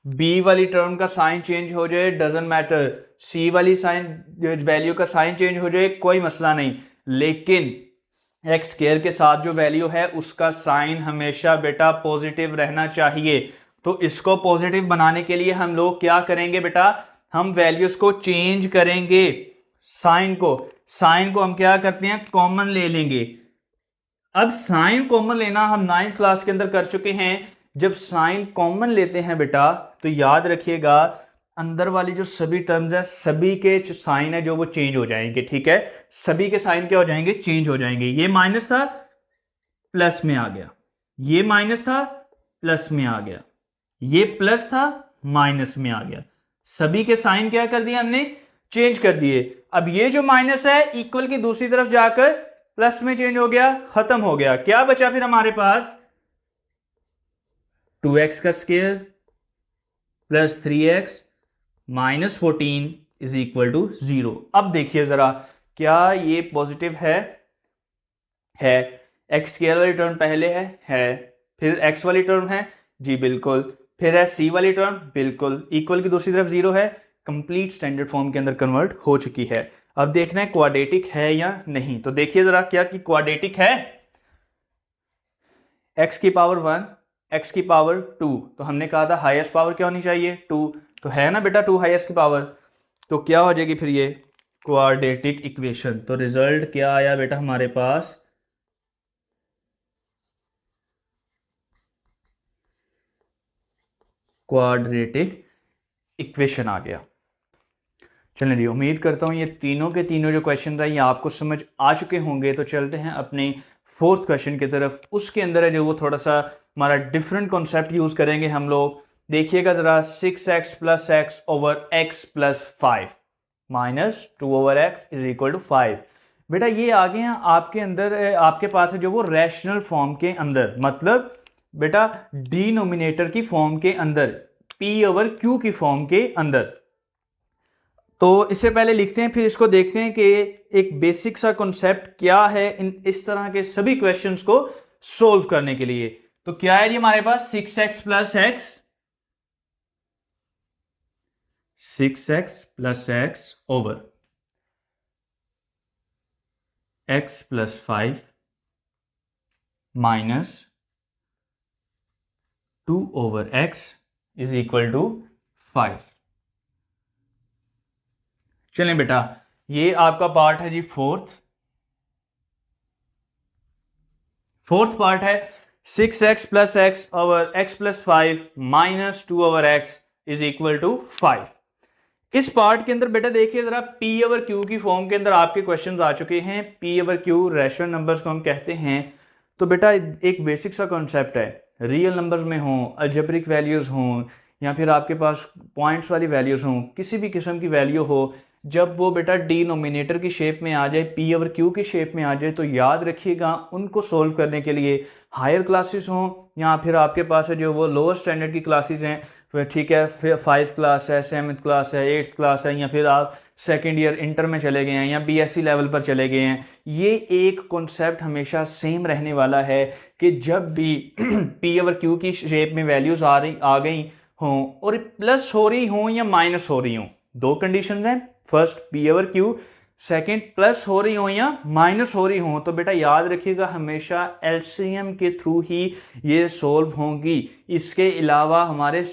S1: b वाली टर्म का साइन चेंज हो जाए डजंट मैटर, c वाली साइन वैल्यू का साइन चेंज हो जाए कोई मसला नहीं, लेकिन एक्स स्क्वायर के साथ जो वैल्यू है उसका साइन हमेशा बेटा पॉजिटिव रहना चाहिए। तो इसको पॉजिटिव बनाने के लिए हम लोग क्या करेंगे बेटा, हम वैल्यूज को चेंज करेंगे। साइन को हम क्या करते हैं कॉमन ले लेंगे। अब साइन कॉमन लेना हम 9th क्लास के अंदर कर चुके हैं। जब साइन कॉमन लेते हैं बेटा तो याद रखिएगा अंदर वाली जो सभी टर्म्स है सभी के साइन है जो वो चेंज हो जाएंगे, ठीक है, सभी के साइन क्या हो जाएंगे चेंज हो जाएंगे। ये माइनस था प्लस में आ गया, ये माइनस था प्लस में आ गया, ये प्लस था माइनस में आ गया, सभी के साइन क्या कर दिए हमने चेंज कर दिए। अब ये जो माइनस है इक्वल की दूसरी तरफ जाकर प्लस में चेंज हो गया, खत्म हो गया। क्या बचा फिर हमारे पास 2x का square plus 3x minus 14 is equal to 0। अब देखिए जरा क्या ये पॉजिटिव है एक्स स्क्वायर वाली टर्म पहले है, फिर x वाली टर्म है जी बिल्कुल, फिर है c वाली टर्म बिल्कुल, इक्वल की दूसरी तरफ 0 है, कंप्लीट स्टैंडर्ड फॉर्म के अंदर कन्वर्ट हो चुकी है। अब देखना है क्वाड्रेटिक है या नहीं, तो देखिए जरा क्या कि क्वाड्रेटिक है। x की पावर 1 x की पावर 2, तो हमने कहा था हाईएस्ट पावर क्या होनी चाहिए 2, तो है ना बेटा 2 हाईएस्ट की पावर, तो क्या हो जाएगी फिर ये क्वाड्रेटिक इक्वेशन। तो रिजल्ट क्या आया बेटा हमारे पास क्वाड्रेटिक इक्वेशन आ गया। चलिए जी उम्मीद करता हूँ ये तीनों के तीनों जो क्वेश्चन है ये आपको समझ आ चुके होंगे। तो चलते हैं अपने फोर्थ क्वेश्चन की तरफ। उसके अंदर है जो वो थोड़ा सा हमारा डिफरेंट कॉन्सेप्ट यूज़ करेंगे हम लोग। देखिएगा ज़रा 6x plus x over x plus 5 minus 2 over x is equal to 5। बेटा ये आ गए हैं आपके अंदर, आपके पास है जो वो रैशनल फॉर्म के अंदर, मतलब बेटा डिनोमिनेटर की फॉर्म के अंदर, p ओवर q की फॉर्म के अंदर। तो इससे पहले लिखते हैं फिर इसको देखते हैं कि एक बेसिक सा कॉन्सेप्ट क्या है इन इस तरह के सभी क्वेश्चंस को सोल्व करने के लिए। तो क्या है जी हमारे पास 6x plus x, 6x plus x over x plus 5 minus 2/x is equal to 5। चलें बेटा, ये आपका पार्ट है जी फोर्थ पार्ट है 6x plus x over x plus 5 minus 2/x is equal to 5। इस पार्ट के अंदर बेटा देखिए जरा, p/q की फॉर्म के अंदर आपके क्वेश्चंस आ चुके हैं। p/q रैशनल नंबर्स को हम कहते हैं। तो बेटा एक बेसिक सा कॉन्सेप्ट है, रियल नंबर्स में हों, अलजेब्रिक वैल्यूज़ हों, या फिर आपके पास पॉइंट्स वाली वैल्यूज़ हों, किसी भी किस्म की वैल्यू हो, जब वो बेटा डिनोमिनेटर की शेप में आ जाए, p/q की शेप में आ जाए, तो याद रखिएगा उनको सोल्व करने के लिए हायर क्लासेस हों या फिर आपके पास है जो वो लोअर स्टैंडर्ड की क्लासेस हैं, ठीक है, फिर 5th क्लास है, 7th क्लास है, 8th क्लास है, या फिर आप सेकेंड ईयर इंटर में चले गए हैं या BSc लेवल पर चले गए हैं, ये एक कॉन्सेप्ट हमेशा सेम रहने वाला है कि जब भी p/q की शेप में वैल्यूज आ गई हों और प्लस हो रही हों या माइनस हो रही हों, दो कंडीशंस हैं, फर्स्ट p/q, सेकेंड प्लस हो रही हो या माइनस हो रही हो, तो बेटा याद रखिएगा हमेशा एलसीएम के थ्रू ही ये सोल्व होंगी। इसके अलावा हमारे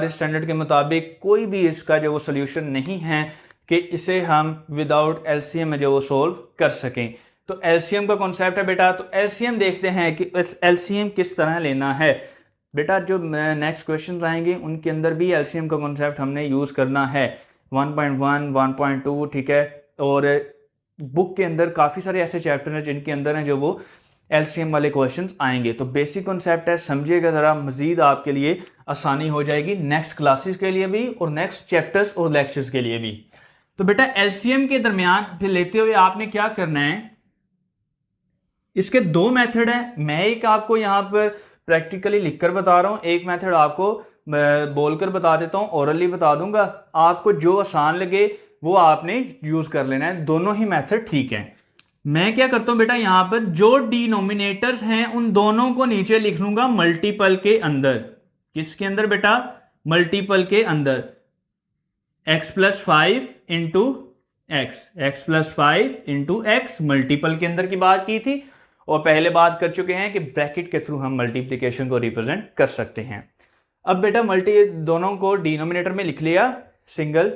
S1: स्टैंडर्ड के मुताबिक कोई भी इसका जो वो सोल्यूशन नहीं है कि इसे हम विदाउट एलसीएम में जो वो सोल्व कर सकें। तो एलसीएम का कॉन्सेप्ट है बेटा, तो एलसीएम देखते हैं कि एलसीएम किस तरह लेना है। बेटा जो नेक्स्ट क्वेश्चन आएंगे उनके अंदर भी एलसीएम का कॉन्सेप्ट हमने यूज़ करना है, 1.1, 1.2, ठीक है। और बुक के अंदर काफ़ी सारे ऐसे चैप्टर हैं जिनके अंदर हैं जो वो एलसीएम वाले क्वेश्चंस आएंगे। तो बेसिक कॉन्सेप्ट है, समझिएगा ज़रा, मज़ीद आपके लिए आसानी हो जाएगी नेक्स्ट क्लासेस के लिए भी और नेक्स्ट चैप्टर्स और लेक्चर्स के लिए भी। तो बेटा एलसीएम के दरमियान फिर लेते हुए आपने क्या करना है, इसके दो मेथड है। मैं एक आपको यहाँ पर प्रैक्टिकली लिखकर बता रहा हूँ, एक मेथड आपको बोलकर बता देता हूँ, ओरली बता दूंगा, आपको जो आसान लगे वो आपने यूज कर लेना है, दोनों ही मेथड ठीक है। मैं क्या करता हूं बेटा, यहां पर जो डिनोमिनेटर्स हैं उन दोनों को नीचे लिख लूंगा मल्टीपल के अंदर। किसके अंदर बेटा, मल्टीपल के अंदर, x plus 5 into x plus 5 into x, multiple के अंदर की बात की थी और पहले बात कर चुके हैं कि ब्रैकेट के थ्रू हम मल्टीप्लिकेशन को रिप्रेजेंट कर सकते हैं। अब बेटा दोनों को डिनोमिनेटर में लिख लिया, सिंगल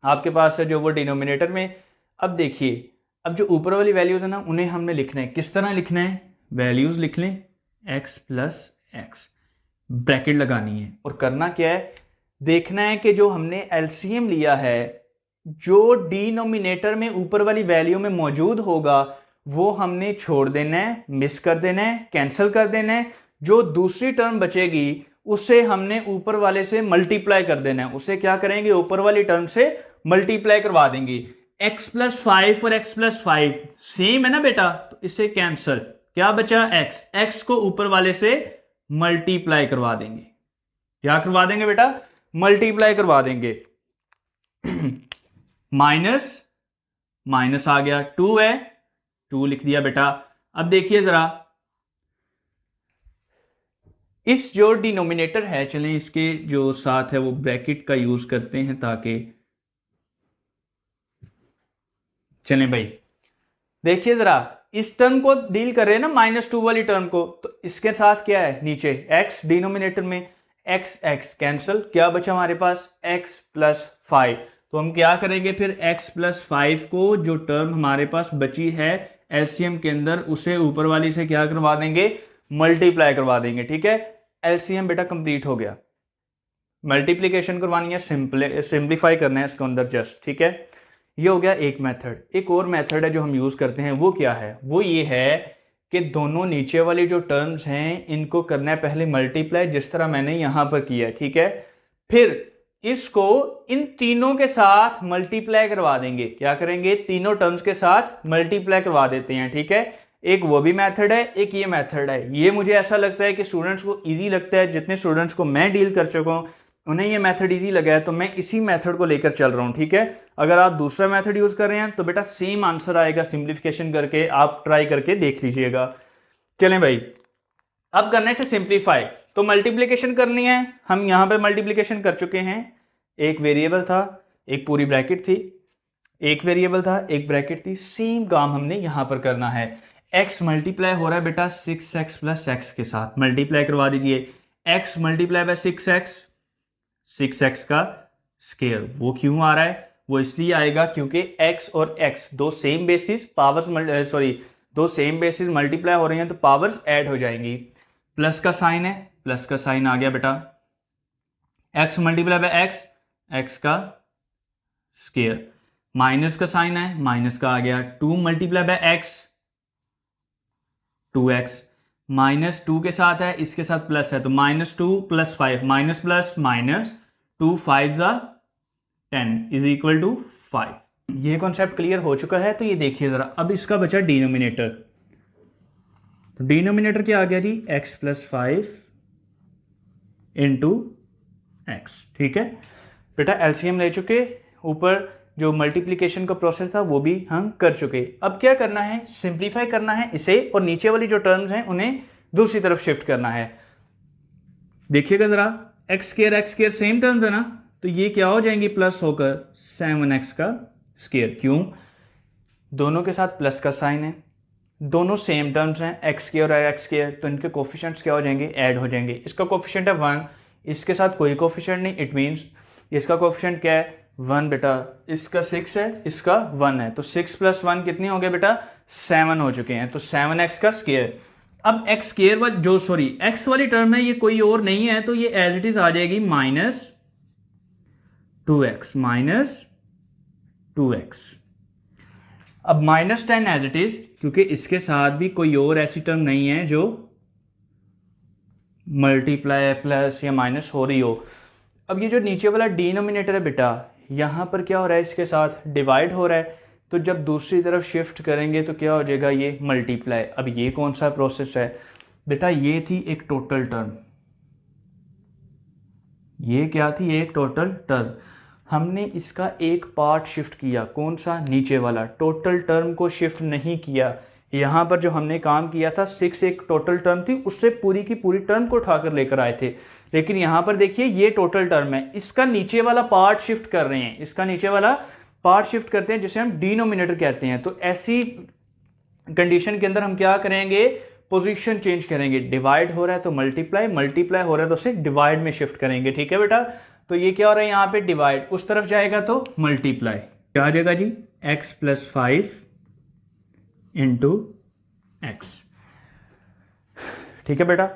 S1: आपके पास है जो वो डिनोमिनेटर में। अब देखिए, अब जो ऊपर वाली वैल्यूज है ना उन्हें हमने लिखना है, किस तरह लिखना है, वैल्यूज लिख लें x प्लस x, ब्रैकेट लगानी है और करना क्या है, देखना है कि जो हमने एलसीएम लिया है, जो डिनोमिनेटर में ऊपर वाली वैल्यू में मौजूद होगा वो हमने छोड़ देना है, मिस कर देना है, कैंसिल कर देना है। जो दूसरी टर्म बचेगी उसे हमने ऊपर वाले से मल्टीप्लाई कर देना है, उसे क्या करेंगे, ऊपर वाली टर्म से मल्टीप्लाई करवा देंगे। x प्लस 5 और x प्लस 5 सेम है ना बेटा, तो इसे कैंसिल, क्या बचा x को ऊपर वाले से मल्टीप्लाई करवा देंगे। क्या करवा देंगे बेटा, मल्टीप्लाई करवा देंगे। माइनस आ गया, 2 है, 2 लिख दिया बेटा। अब देखिए जरा, इस जो डिनोमिनेटर है, चलें इसके जो साथ है वो ब्रैकेट का यूज करते हैं ताकि, चलें भाई देखिए जरा, इस टर्म को डील कर रहे हैं ना -2 वाली टर्म को, तो इसके साथ क्या है नीचे x डिनोमिनेटर में, x कैंसिल, क्या बचा हमारे पास x प्लस 5। तो हम क्या करेंगे फिर, x प्लस 5 को जो टर्म हमारे पास बची है एलसीएम के अंदर उसे ऊपर वाली से क्या करवा देंगे, मल्टीप्लाई करवा देंगे। ठीक है, एलसीएम बेटा कंप्लीट हो गया। मल्टीप्लिकेशन करवानी है, सिंप्लीफाई करना है इसके अंदर जस्ट, ठीक है। ये हो गया एक मेथड। एक और मेथड है जो हम यूज करते हैं, वो क्या है, वो ये है कि दोनों नीचे वाली जो टर्म्स हैं इनको करना है पहले मल्टीप्लाई, जिस तरह मैंने यहां पर किया, ठीक है। फिर इसको इन तीनों के साथ मल्टीप्लाई करवा देंगे, क्या करेंगे, तीनों टर्म्स के साथ मल्टीप्लाई करवा देते हैं, ठीक है। एक वो भी मेथड है, एक ये मेथड है। ये मुझे ऐसा लगता है कि स्टूडेंट्स को इजी लगता है, जितने स्टूडेंट्स को मैं डील कर चुका हूं उन्हें ये मेथड इजी लगा है, तो मैं इसी मेथड को लेकर चल रहा हूं, ठीक है। अगर आप दूसरा मेथड यूज कर रहे हैं तो बेटा सेम आंसर आएगा, सिंप्लीफिकेशन करके आप ट्राई करके देख लीजिएगा। चलें भाई, अब करने से सिंप्लीफाई, तो मल्टीप्लिकेशन करनी है, हम यहां पे मल्टीप्लिकेशन कर चुके हैं। एक वेरिएबल था, एक पूरी ब्रैकेट थी, एक वेरिएबल था, एक ब्रैकेट थी, सेम काम हमने यहां पर करना है। x मल्टीप्लाई हो रहा है बेटा 6x प्लस एक्स के साथ, मल्टीप्लाई करवा दीजिए। x मल्टीप्लाई बाय 6x का स्केयर, वो क्यों आ रहा है? वो इसलिए आएगा क्योंकि x और x दो सेम बेसिस पावर्स दो सेम बेसिस मल्टीप्लाई हो रही हैं तो पावर्स ऐड हो जाएंगी। प्लस का साइन है, प्लस का साइन आ गया बेटा, x मल्टीप्लाई बाय x का स्केयर, माइनस का साइन है, माइनस का आ गया 2 multiply by x 2x, minus 2 के साथ है, इसके साथ प्लस है तो -2 + 5, minus plus minus 2 5 10 is equal to 5। ये कॉन्सेप्ट क्लियर हो चुका है। तो ये देखिए जरा, अब इसका बचा डिनोमिनेटर। तो डिनोमिनेटर क्या आ गया जी? x + 5 × x। ठीक है बेटा, एलसीएम ले चुके, ऊपर जो मल्टीप्लिकेशन का प्रोसेस था वो भी हम कर चुके। अब क्या करना है? सिंप्लीफाई करना है इसे, और नीचे वाली जो टर्म्स हैं उन्हें दूसरी तरफ शिफ्ट करना है। देखिएगा जरा, x² सेम टर्म्स है ना, तो ये क्या हो जाएंगी? प्लस होकर 7x का स्क्वायर। क्यों? दोनों के साथ प्लस का साइन है, दोनों सेम टर्म्स हैं x² और x², तो इनके कोफिशिएंट्स क्या हो जाएंगे? ऐड हो जाएंगे। इसका कोफिशिएंट है 1, इसके साथ कोई कोफिशिएंट नहीं, इट मीन्स इसका कोफिशिएंट क्या है? 1 बेटा। इसका 6 है, इसका 1 है, तो 6 + 1 कितने हो गए बेटा? 7 हो चुके हैं। तो 7x का स्क्वायर। अब x² x वाली टर्म है, ये कोई और नहीं है, तो ये एज इट इज आ जाएगी -2x। अब -10 एज इट इज, क्योंकि इसके साथ भी कोई और ऐसी टर्म नहीं है जो मल्टीप्लाई प्लस या माइनस हो रही हो। अब ये जो नीचे वाला डिनोमिनेटर है बेटा, यहाँ पर क्या हो रहा है? इसके साथ डिवाइड हो रहा है, तो जब दूसरी तरफ शिफ्ट करेंगे तो क्या हो जाएगा? ये मल्टीप्लाई। अब ये कौन सा प्रोसेस है बेटा? ये थी एक टोटल टर्म, ये क्या थी? एक टोटल टर्म। हमने इसका एक पार्ट शिफ्ट किया, कौन सा? नीचे वाला। टोटल टर्म को शिफ्ट नहीं किया। यहाँ पर जो हमने काम किया था, 6 एक टोटल टर्म थी, उससे पूरी की पूरी टर्म को उठाकर लेकर आए थे। लेकिन यहाँ पर देखिए, ये टोटल टर्म है, इसका नीचे वाला पार्ट शिफ्ट कर रहे हैं, इसका नीचे वाला पार्ट शिफ्ट करते हैं, जिसे हम डिनोमिनेटर कहते हैं। तो ऐसी कंडीशन के अंदर हम क्या करेंगे? पोजीशन चेंज करेंगे। डिवाइड हो रहा है तो मल्टीप्लाई, मल्टीप्लाई हो रहा है तो उसे डिवाइड में शिफ्ट करेंगे। ठीक है बेटा, तो ये क्या हो रहा है? यहाँ पे डिवाइड, उस तरफ जाएगा तो मल्टीप्लाई। क्या आ जाएगा जी? x + 5 × x। ठीक है बेटा,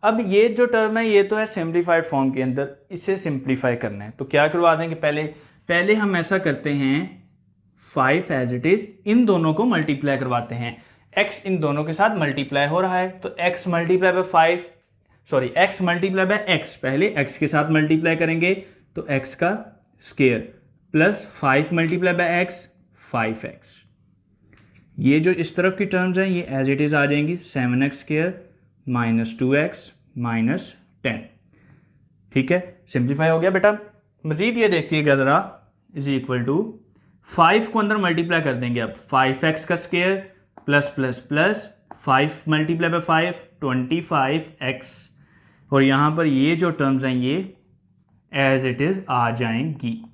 S1: अब ये जो टर्म है ये तो है सिंप्लीफाइड फॉर्म के अंदर, इसे सिंप्लीफाई करना है तो क्या करवा देंगे? पहले हम ऐसा करते हैं, 5 एज इट इज, इन दोनों को मल्टीप्लाई करवाते हैं। x इन दोनों के साथ मल्टीप्लाई हो रहा है, तो x मल्टीप्लाई बाय x, पहले x के साथ मल्टीप्लाई करेंगे तो x का square, plus 5 multiply by x 5x। ये जो इस तरफ की टर्म्स हैं ये एज इट इज आ जाएंगी, 7x² -2x -10। ठीक है, सिंप्लीफाई हो गया बेटा। मजीद ये देखिएगा जरा, इज इक्वल टू 5 को अंदर मल्टीप्लाई कर देंगे। अब 5x का square plus plus plus 5 multiply by 5 25x, और यहाँ पर ये जो टर्म्स हैं ये एज इट इज आ जाएंगी।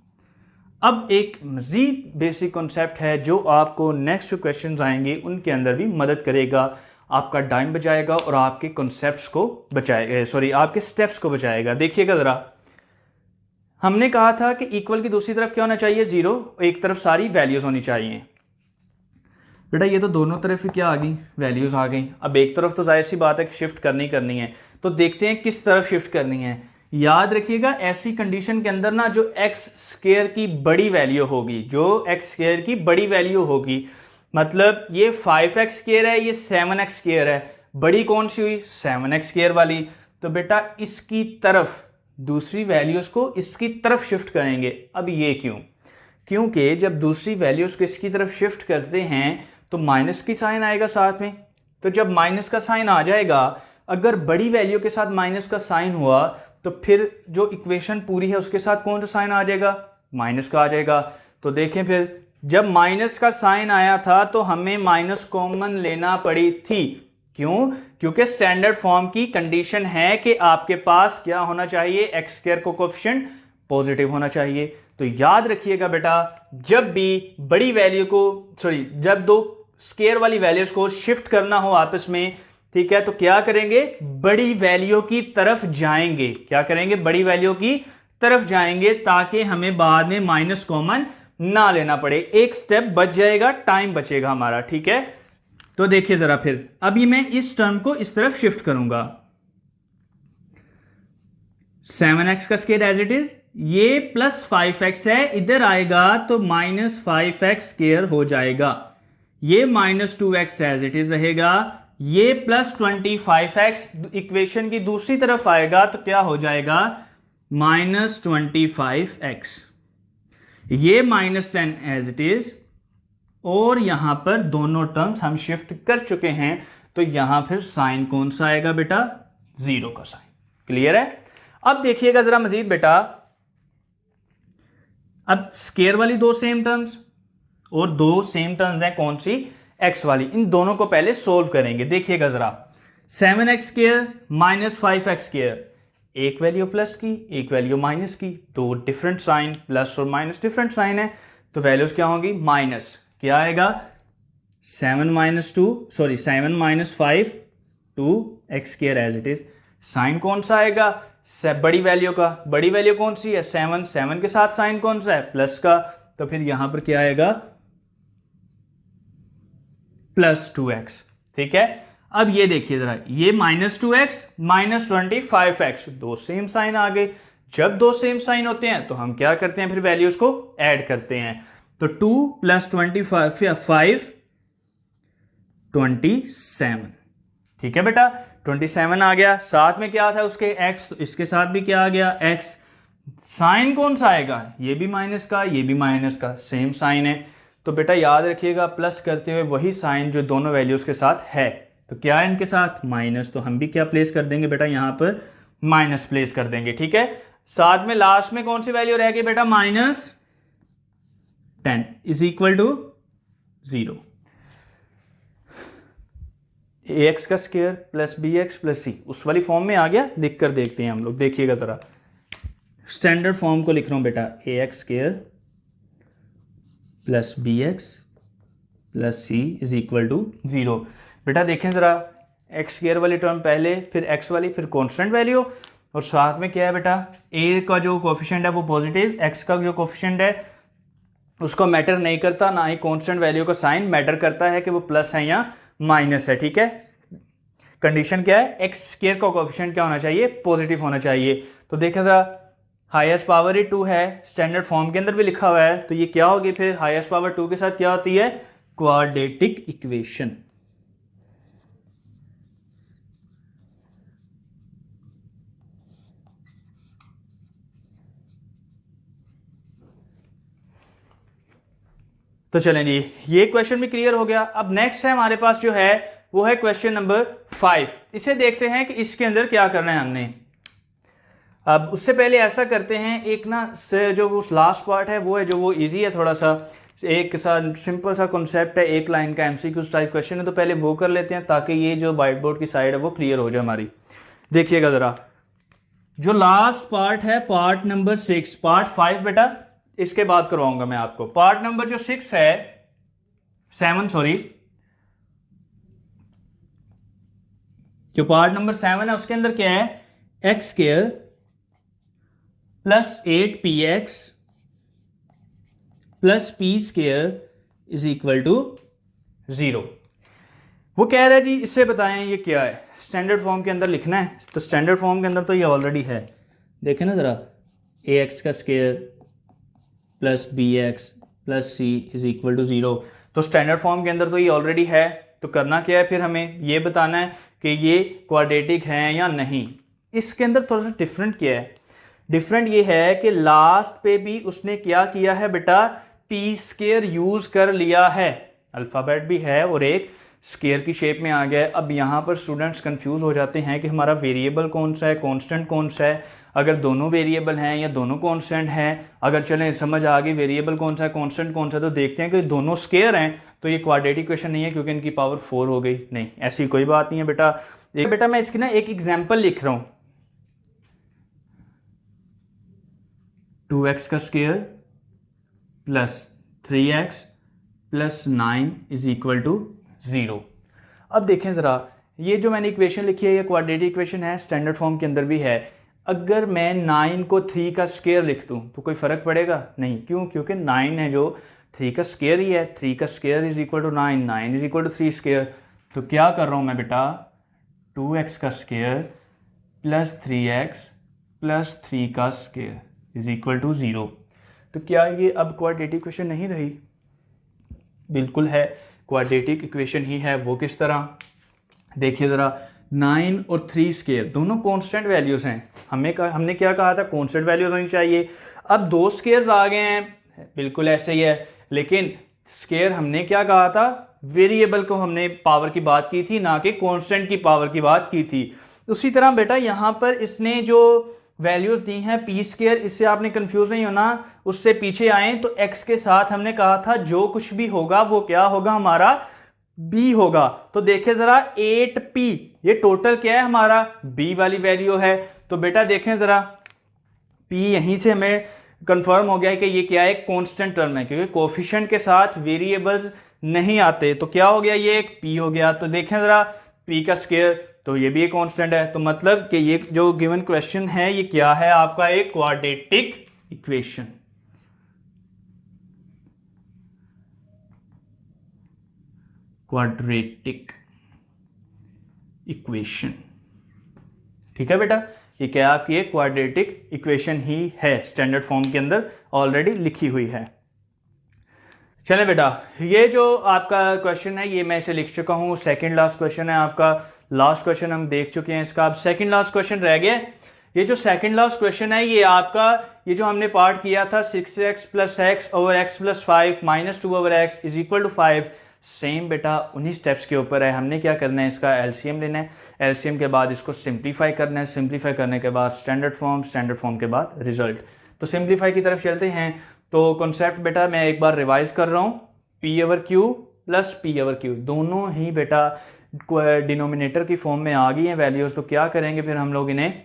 S1: अब एक मजीद बेसिक कॉन्सेप्ट है जो आपको नेक्स्ट जो क्वेश्चंस आएंगे उनके अंदर भी मदद करेगा, आपका टाइम बचाएगा और आपके कॉन्सेप्ट्स को बचाएगा, आपके स्टेप्स को बचाएगा। देखिएगा ज़रा, हमने कहा था कि इक्वल की दूसरी तरफ क्या होना चाहिए? 0, एक तरफ सारी वैल्यूज़ होनी चाहिए। बेटा ये तो दोनों तरफ ही क्या आ गई? वैल्यूज़ आ गई। अब एक तरफ तो जाहिर सी बात है कि शिफ्ट करनी है, तो देखते हैं किस तरफ शिफ्ट करनी है। याद रखिएगा, ऐसी कंडीशन के अंदर ना जो x² की बड़ी वैल्यू होगी, मतलब ये 5x² है, ये 7x² है, बड़ी कौन सी हुई? 7x² वाली। तो बेटा इसकी तरफ, दूसरी वैल्यूज़ को इसकी तरफ शिफ्ट करेंगे। अब ये क्यों? क्योंकि जब दूसरी वैल्यूज़ को इसकी तरफ शिफ्ट करते हैं तो माइनस की साइन आएगा साथ में। तो जब माइनस का साइन आ जाएगा, अगर बड़ी वैल्यू के साथ माइनस का साइन हुआ तो फिर जो इक्वेशन पूरी है उसके साथ कौन सा साइन आ जाएगा? माइनस का आ जाएगा। तो देखें, फिर जब माइनस का साइन आया था तो हमें माइनस कॉमन लेना पड़ी थी। क्यों? क्योंकि स्टैंडर्ड फॉर्म की कंडीशन है कि आपके पास क्या होना चाहिए? x² को कोएफिशिएंट पॉजिटिव होना चाहिए। तो याद रखिएगा बेटा, जब भी बड़ी वैल्यू को जब दो स्केयर वाली वैल्यूज को शिफ्ट करना हो आपस में, ठीक है, तो क्या करेंगे, बड़ी वैल्यू की तरफ जाएंगे। क्या करेंगे, बड़ी वैल्यू की तरफ जाएंगे ताकि हमें बाद में माइनस कॉमन ना लेना पड़े, एक स्टेप बच जाएगा, टाइम बचेगा हमारा, ठीक है। तो देखिए जरा फिर, अभी मैं इस टर्म को इस तरफ शिफ्ट करूंगा, 7x का स्केयर एज इट इज, ये प्लस 5x है, इधर आएगा तो माइनस 5x स्केयर हो जाएगा, ये minus 2x as it is रहेगा, ये प्लस 25x इक्वेशन की दूसरी तरफ आएगा तो क्या हो जाएगा, माइनस 25x, ये माइनस 10 एज इट इज, और यहां पर दोनों टर्म्स हम शिफ्ट कर चुके हैं, तो यहां फिर साइन कौन सा आएगा बेटा, 0 का साइन। क्लियर है। अब देखिएगा जरा मजीद बेटा, अब स्केयर वाली दो सेम टर्म्स और दो सेम टर्म्स हैं, कौन सी, x वाली, इन दोनों को पहले सोल्व करेंगे। देखिएगा जरा, 7x square minus 5x square, एक वैल्यू प्लस की एक वैल्यू माइनस की, दो डिफरेंट साइन, प्लस और माइनस डिफरेंट साइन है, तो वैल्यूज क्या होंगी, माइनस, क्या आएगा, 7 minus 5 2 x square as it is, sign कौन सा आएगा, बड़ी वैल्यू का, बड़ी वैल्यू कौन सी है, 7 के साथ साइन कौन सा है, प्लस का, तो फिर यहां पर क्या आएगा, प्लस 2x, ठीक है। अब ये देखिए जरा, ये माइनस 2x माइनस 25x, दो सेम साइन आ गए। जब दो सेम साइन होते हैं तो हम क्या करते हैं, फिर वैल्यूज को ऐड करते हैं, तो 2 प्लस 25 27, ठीक है बेटा, 27 आ गया, साथ में क्या था उसके x, तो इसके साथ भी क्या आ गया, x, साइन कौन सा आएगा, ये भी माइनस का ये भी माइनस का, सेम साइन है, तो बेटा याद रखिएगा प्लस करते हुए वही साइन जो दोनों वैल्यूज के साथ है, तो क्या है इनके साथ, माइनस, तो हम भी क्या प्लेस कर देंगे बेटा, यहां पर माइनस प्लेस कर देंगे, ठीक है। साथ में लास्ट में कौन सी वैल्यू रहेगी बेटा, minus 10 is equal to 0, ax का square plus bx plus c, उस वाली फॉर्म में आ गया, लिख कर देखते हैं हम लोग। देखिएगा जरा, स्टैंडर्ड फॉर्म को लिख रहा हूं बेटा, ax square plus bx plus c is equal to 0। बेटा देखें जरा, x स्केयर वाली टर्म पहले, फिर x वाली, फिर कांस्टेंट वैल्यू, और साथ में क्या है बेटा, a का जो कोफिशिएंट है वो पॉजिटिव, x का जो कोफिशिएंट है उसको मैटर नहीं करता, ना ही कांस्टेंट वैल्यू का साइन मैटर करता है कि वो प्लस है या माइनस है, ठीक है। कंडीशन क्या है, एक्स स्क्वायर का कोएफिशिएंट क्या होना चाहिए, पॉजिटिव होना चाहिए। तो देखें जरा, हाईएस्ट पावर ही 2 है, स्टैंडर्ड फॉर्म के अंदर भी लिखा हुआ है, तो ये क्या होगी फिर, हाईएस्ट पावर 2 के साथ क्या होती है, क्वाड्रेटिक इक्वेशन। तो चलें जी, ये क्वेश्चन भी क्लियर हो गया। अब नेक्स्ट है हमारे पास जो है वो है क्वेश्चन नंबर 5। इसे देखते हैं कि इसके अंदर क्या करना है हमने। अब उससे पहले ऐसा करते हैं, एक ना से जो वो लास्ट पार्ट है वो है जो वो इजी है थोड़ा सा, एक साथ सिंपल सा कॉन्सेप्ट है, एक लाइन का एमसीक्यू टाइप क्वेश्चन है, तो पहले वो कर लेते हैं ताकि ये जो व्हाइट बोर्ड की साइड है वो क्लियर हो जाए हमारी। देखिएगा जरा, जो लास्ट पार्ट है पार्ट नंबर 6, पार्ट 5 बेटा इसके बाद करवाऊंगा मैं आपको। पार्ट नंबर जो 6 है 7 सॉरी, जो पार्ट नंबर 7 है उसके अंदर क्या है, x square plus 8px plus P square is equal to 0। वो कह रहा है जी इससे बताएं ये क्या है, स्टैंडर्ड फॉर्म के अंदर लिखना है। तो स्टैंडर्ड फॉर्म के अंदर तो ये ऑलरेडी है, देखें ना जरा, ax का square plus bx plus c is equal to 0। तो स्टैंडर्ड फॉर्म के अंदर तो ये ऑलरेडी है, तो करना क्या है फिर, हमें ये बताना है कि ये क्वाड्रेटिक है या नहीं। इसके अंदर थोड़ा सा डिफरेंट क्या है, डिफरेंट ये है कि लास्ट पे भी उसने क्या किया है बेटा, पी स्क्वायर यूज कर लिया है, अल्फाबेट भी है और एक स्क्वायर की शेप में आ गया है। अब यहाँ पर स्टूडेंट्स कंफ्यूज हो जाते हैं कि हमारा वेरिएबल कौन सा है, कांस्टेंट कौन सा है। अगर दोनों वेरिएबल हैं या दोनों कांस्टेंट हैं, अगर चलें समझ आ गई वेरिएबल कौन सा है कांस्टेंट कौन सा है, तो देखते हैं कि दोनों स्क्वायर हैं तो ये क्वाड्रेटिक इक्वेशन नहीं है क्योंकि इनकी पावर 4 हो गई। नहीं, ऐसी कोई बात नहीं है बेटा। बेटा मैं इसकी ना एक एग्जाम्पल लिख रहा हूँ, 2x का square plus 3x plus 9 is equal to 0। अब देखें ज़रा, ये जो मैंने इक्वेशन लिखी है ये क्वाड्रेटिक इक्वेशन है, स्टैंडर्ड फॉर्म के अंदर भी है। अगर मैं 9 को 3 का स्क्वायर लिख दूँ तो कोई फ़र्क पड़ेगा? नहीं। क्यों? क्योंकि 9 है जो 3 का स्क्वायर ही है। 3 का square is equal to 9, 9 is equal to 3 square. तो क्या कर रहा हूँ मैं बेटा, 2x का स्क्वायर प्लस 3x प्लस 3 का स्क्वायर इज इक्वल टू 0। तो क्या ये अब क्वाड्रेटिक इक्वेशन नहीं रही? बिल्कुल है, क्वाड्रेटिक इक्वेशन ही है। वो किस तरह? देखिए ज़रा, 9 और 3 स्क्वायर दोनों कांस्टेंट वैल्यूज़ हैं। हमने क्या कहा था? कांस्टेंट वैल्यूज़ होनी चाहिए। अब 2 स्क्वायर्स आ गए हैं, बिल्कुल ऐसे ही है, लेकिन स्क्वायर हमने क्या कहा था? वेरिएबल को हमने पावर की बात की थी, ना कि कांस्टेंट की पावर की बात की थी। उसी तरह बेटा यहाँ पर इसने जो वैल्यूज़ दी हैं पी स्क्वायर, इससे आपने कंफ्यूज नहीं होना। उससे पीछे आए तो x के साथ हमने कहा था जो कुछ भी होगा वो क्या होगा? हमारा b होगा। तो देखें ज़रा, 8p ये टोटल क्या है? हमारा b वाली वैल्यू है। तो बेटा देखें ज़रा, p यहीं से हमें कंफर्म हो गया है कि ये क्या है? एक कांस्टेंट टर्म है, क्योंकि कोफिशिएंट के साथ वेरिएबल्स नहीं आते। तो क्या हो गया? ये एक p हो गया। तो देखें ज़रा, p का स्क्वायर, तो ये भी एक कांस्टेंट है। तो मतलब कि ये जो गिवन क्वेश्चन है ये क्या है? आपका एक क्वाड्रेटिक इक्वेशन। क्वाड्रेटिक इक्वेशन, ठीक है बेटा, ये क्या आपकी एक क्वाड्रेटिक इक्वेशन ही है, स्टैंडर्ड फॉर्म के अंदर ऑलरेडी लिखी हुई है। चलें बेटा, ये जो आपका क्वेश्चन है ये मैं इसे लिख चुका हूँ। सेकंड लास्ट क्वेश्चन है आपका। लास्ट क्वेश्चन हम देख चुके हैं इसका, अब सेकंड लास्ट क्वेश्चन रह गया। ये जो सेकंड लास्ट क्वेश्चन है ये आपका, ये जो हमने पार्ट किया था 6x plus x over x plus 5 minus 2 over x is equal to 5, same बेटा उन्हीं स्टेप्स के ऊपर है। हमने क्या करना है? इसका एलसीएम लेना है, एलसीएम के बाद इसको सिंप्लीफाई करना है, सिंप्लीफाई करने के बाद स्टैंडर्ड फॉर्म, स्टैंडर्ड फॉर्म के बाद रिजल्ट। तो सिंप्लीफाई की तरफ चलते हैं। तो कॉन्सेप्ट बेटा मैं एक बार रिवाइज कर रहा हूँ, P over Q plus P over Q दोनों ही बेटा डिनोमिनेटर की फॉर्म में आ गई हैं वैल्यूज़। तो क्या करेंगे फिर हम लोग? इन्हें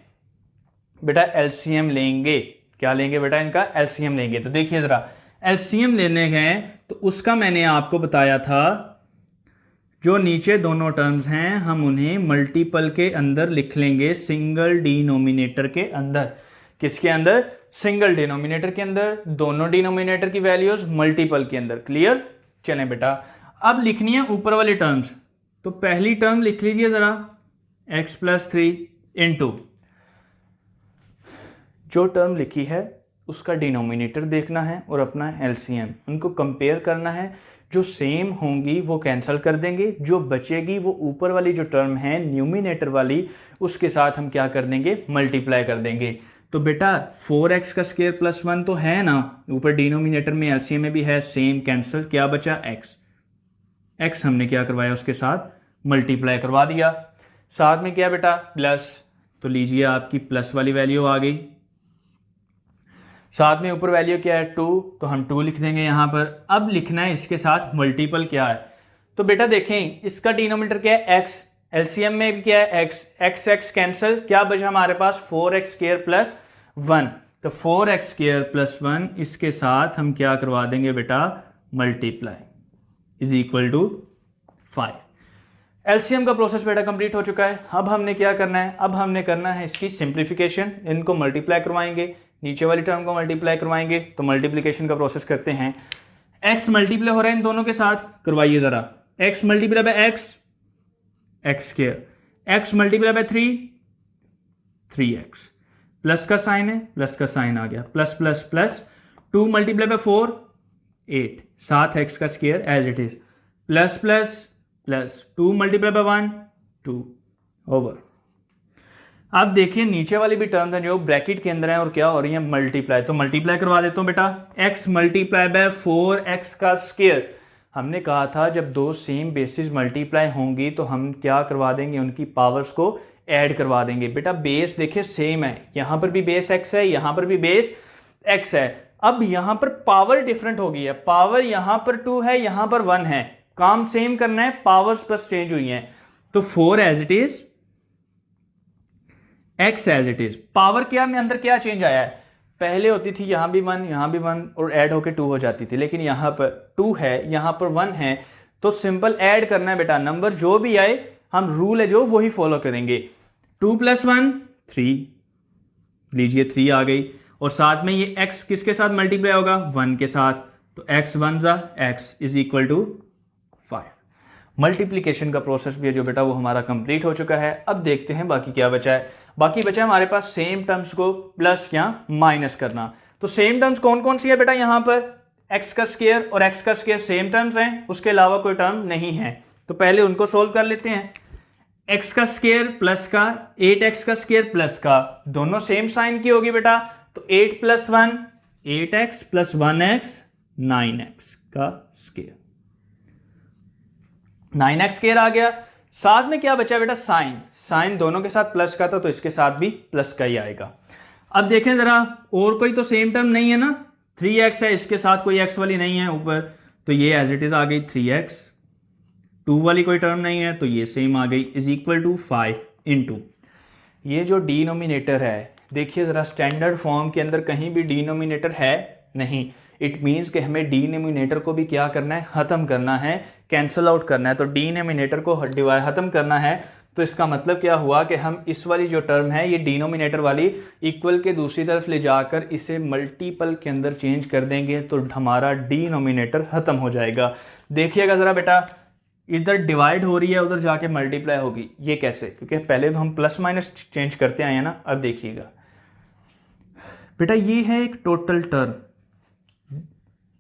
S1: बेटा एलसीएम लेंगे। क्या लेंगे बेटा? इनका एलसीएम लेंगे। तो देखिए ज़रा, एलसीएम लेने हैं तो उसका मैंने आपको बताया था, जो नीचे दोनों टर्म्स हैं हम उन्हें मल्टीपल के अंदर लिख लेंगे, सिंगल डिनोमिनेटर के अंदर। किसके अंदर? सिंगल डिनोमिनेटर के अंदर। दोनों डिनोमिनेटर की वैल्यूज मल्टीपल के अंदर। क्लियर? चलें बेटा, अब लिखनी है ऊपर वाली टर्म्स। तो पहली टर्म लिख लीजिए ज़रा, x प्लस 3 इंटू जो टर्म लिखी है उसका डिनोमिनेटर देखना है और अपना एलसीएम, उनको कंपेयर करना है। जो सेम होंगी वो कैंसिल कर देंगे, जो बचेगी वो ऊपर वाली जो टर्म है न्यूमिनेटर वाली, उसके साथ हम क्या कर देंगे? मल्टीप्लाई कर देंगे। तो बेटा 4x का स्क्वायर प्लस 1 तो है ना, ऊपर डिनोमिनेटर में एलसीएम में भी है, सेम कैंसिल। क्या बचा? x हमने क्या करवाया? उसके साथ मल्टीप्लाई करवा दिया। साथ में क्या बेटा? प्लस। तो लीजिए आपकी प्लस वाली वैल्यू आ गई। साथ में ऊपर वैल्यू क्या है? 2, तो हम 2 लिख देंगे यहाँ पर। अब लिखना है इसके साथ मल्टीपल क्या है। तो बेटा देखें, इसका डिनोमिनेटर क्या है? x, एलसीएम में भी क्या है? x cancel. क्या बचा हमारे पास? 4x square plus 1। तो 4x स्क्वायर प्लस 1 इसके साथ हम क्या करवा देंगे बेटा? Multiply is equal to 5। LCM का प्रोसेस बेटा कंप्लीट हो चुका है। अब हमने क्या करना है? अब हमने करना है इसकी सिंप्लीफिकेशन। इनको मल्टीप्लाई करवाएंगे, नीचे वाली टर्म को मल्टीप्लाई करवाएंगे। तो मल्टीप्लिकेशन का प्रोसेस करते हैं। x मल्टीप्लाई हो रहा है इन दोनों के साथ, करवाइए जरा। x multiply by x square, x multiply by 3x, plus का साइन है, प्लस का साइन आ गया, plus plus plus. 2 multiply by 4 8, 7x का square as it is, plus plus plus 2 multiply by 1 2 over. अब देखिए नीचे वाली भी टर्म्स हैं जो ब्रैकेट के अंदर हैं और क्या हो रही है? मल्टीप्लाई। तो मल्टीप्लाई करवा देता हूं बेटा। x मल्टीप्लाई बाय 4x का स्क्वायर, हमने कहा था जब दो सेम बेसिस मल्टीप्लाई होंगी तो हम क्या करवा देंगे? उनकी पावर्स को ऐड करवा देंगे। बेटा बेस देखिए सेम है, यहां पर भी बेस x है, यहां पर भी बेस x है। अब यहां पर पावर डिफरेंट हो गई है, पावर यहां पर 2 है, यहां पर 1 है। काम सेम करना है, पावर्स बस चेंज हुई हैं। तो 4 as it is, x as it is, power क्या में अंदर क्या चेंज आया है? पहले होती थी यहाँ भी 1 यहाँ भी 1 और ऐड होके 2 हो जाती थी, लेकिन यहाँ पर 2 है यहाँ पर 1 है, तो सिंपल ऐड करना है बेटा, नंबर जो भी आए हम रूल है जो वही फॉलो करेंगे। 2 + 1 3, लीजिए 3 आ गई, और साथ में ये x किसके साथ मल्टीप्लाई होगा 1 के साथ, तो x 1 ज़ा x is equal to 5। Multiplication का प्रोसेस भी है जो बेटा वो हमारा कंप्लीट हो चुका है। अब देखते हैं बाकी क्या बचा है। बाकी बचा है हमारे पास सेम टर्म्स को प्लस या माइनस करना। तो सेम टर्म्स कौन कौन सी है बेटा, यहाँ पर x का स्क्वायर और x का स्क्वायर सेम टर्म्स हैं, उसके अलावा कोई टर्म नहीं है। तो पहले उनको सोल्व कर लेते हैं। x का स्क्वायर प्लस का 8x का स्क्वायर प्लस का, दोनों सेम साइन की होगी बेटा, तो 8 + 1 8x + 1x 9x का स्क्वायर, 9x स्क्वायर आ गया। साथ में क्या बचा बेटा साइन, साइन दोनों के साथ प्लस का था तो इसके साथ भी प्लस का ही आएगा। अब देखें जरा, और कोई तो सेम टर्म नहीं है ना, 3x है, इसके साथ कोई x वाली नहीं है ऊपर, तो ये एज इट इज आ गई 3x। 2 वाली कोई टर्म नहीं है तो ये सेम आ गई, इज इक्वल टू 5 इंटू ये जो डिनोमिनेटर है, देखिए ज़रा स्टैंडर्ड फॉर्म के अंदर कहीं भी डिनोमिनेटर है नहीं, इट मीन्स कि हमें डिनोमिनेटर को भी क्या करना है, ख़त्म करना है, कैंसिल आउट करना है। तो डिनोमिनेटर को ख़त्म करना है, तो इसका मतलब क्या हुआ कि हम इस वाली जो टर्म है ये डिनोमिनेटर वाली इक्वल के दूसरी तरफ ले जाकर इसे मल्टीपल के अंदर चेंज कर देंगे, तो हमारा डिनोमिनेटर ख़त्म हो जाएगा। देखिएगा ज़रा बेटा, इधर डिवाइड हो रही है उधर जाके मल्टीप्लाई होगी, ये कैसे, क्योंकि पहले तो हम प्लस माइनस चेंज करते आए हैं ना। अब देखिएगा बेटा, ये है एक टोटल टर्म,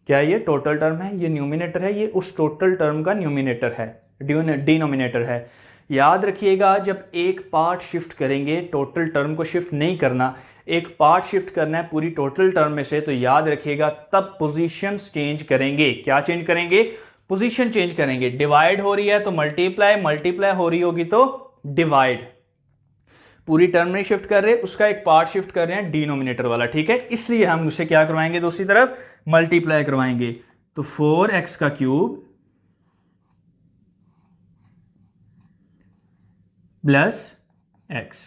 S1: क्या ये टोटल टर्म है, ये न्यूमिनेटर है, ये उस टोटल टर्म का न्यूमिनेटर है, डिनोमिनेटर है। याद रखिएगा जब एक पार्ट शिफ्ट करेंगे, टोटल टर्म को शिफ्ट नहीं करना, एक पार्ट शिफ्ट करना है पूरी टोटल टर्म में से, तो याद रखिएगा तब पोजीशंस चेंज करेंगे। क्या चेंज करेंगे, पोजीशन चेंज करेंगे। डिवाइड हो रही है तो मल्टीप्लाई, मल्टीप्लाई हो रही होगी तो डिवाइड, पूरी टर्म नहीं शिफ्ट कर रहे, उसका एक पार्ट शिफ्ट कर रहे हैं डिनोमिनेटर वाला, ठीक है। इसलिए हम उसे क्या करवाएंगे, दूसरी तरफ मल्टीप्लाई करवाएंगे। तो 4x का क्यूब प्लस x,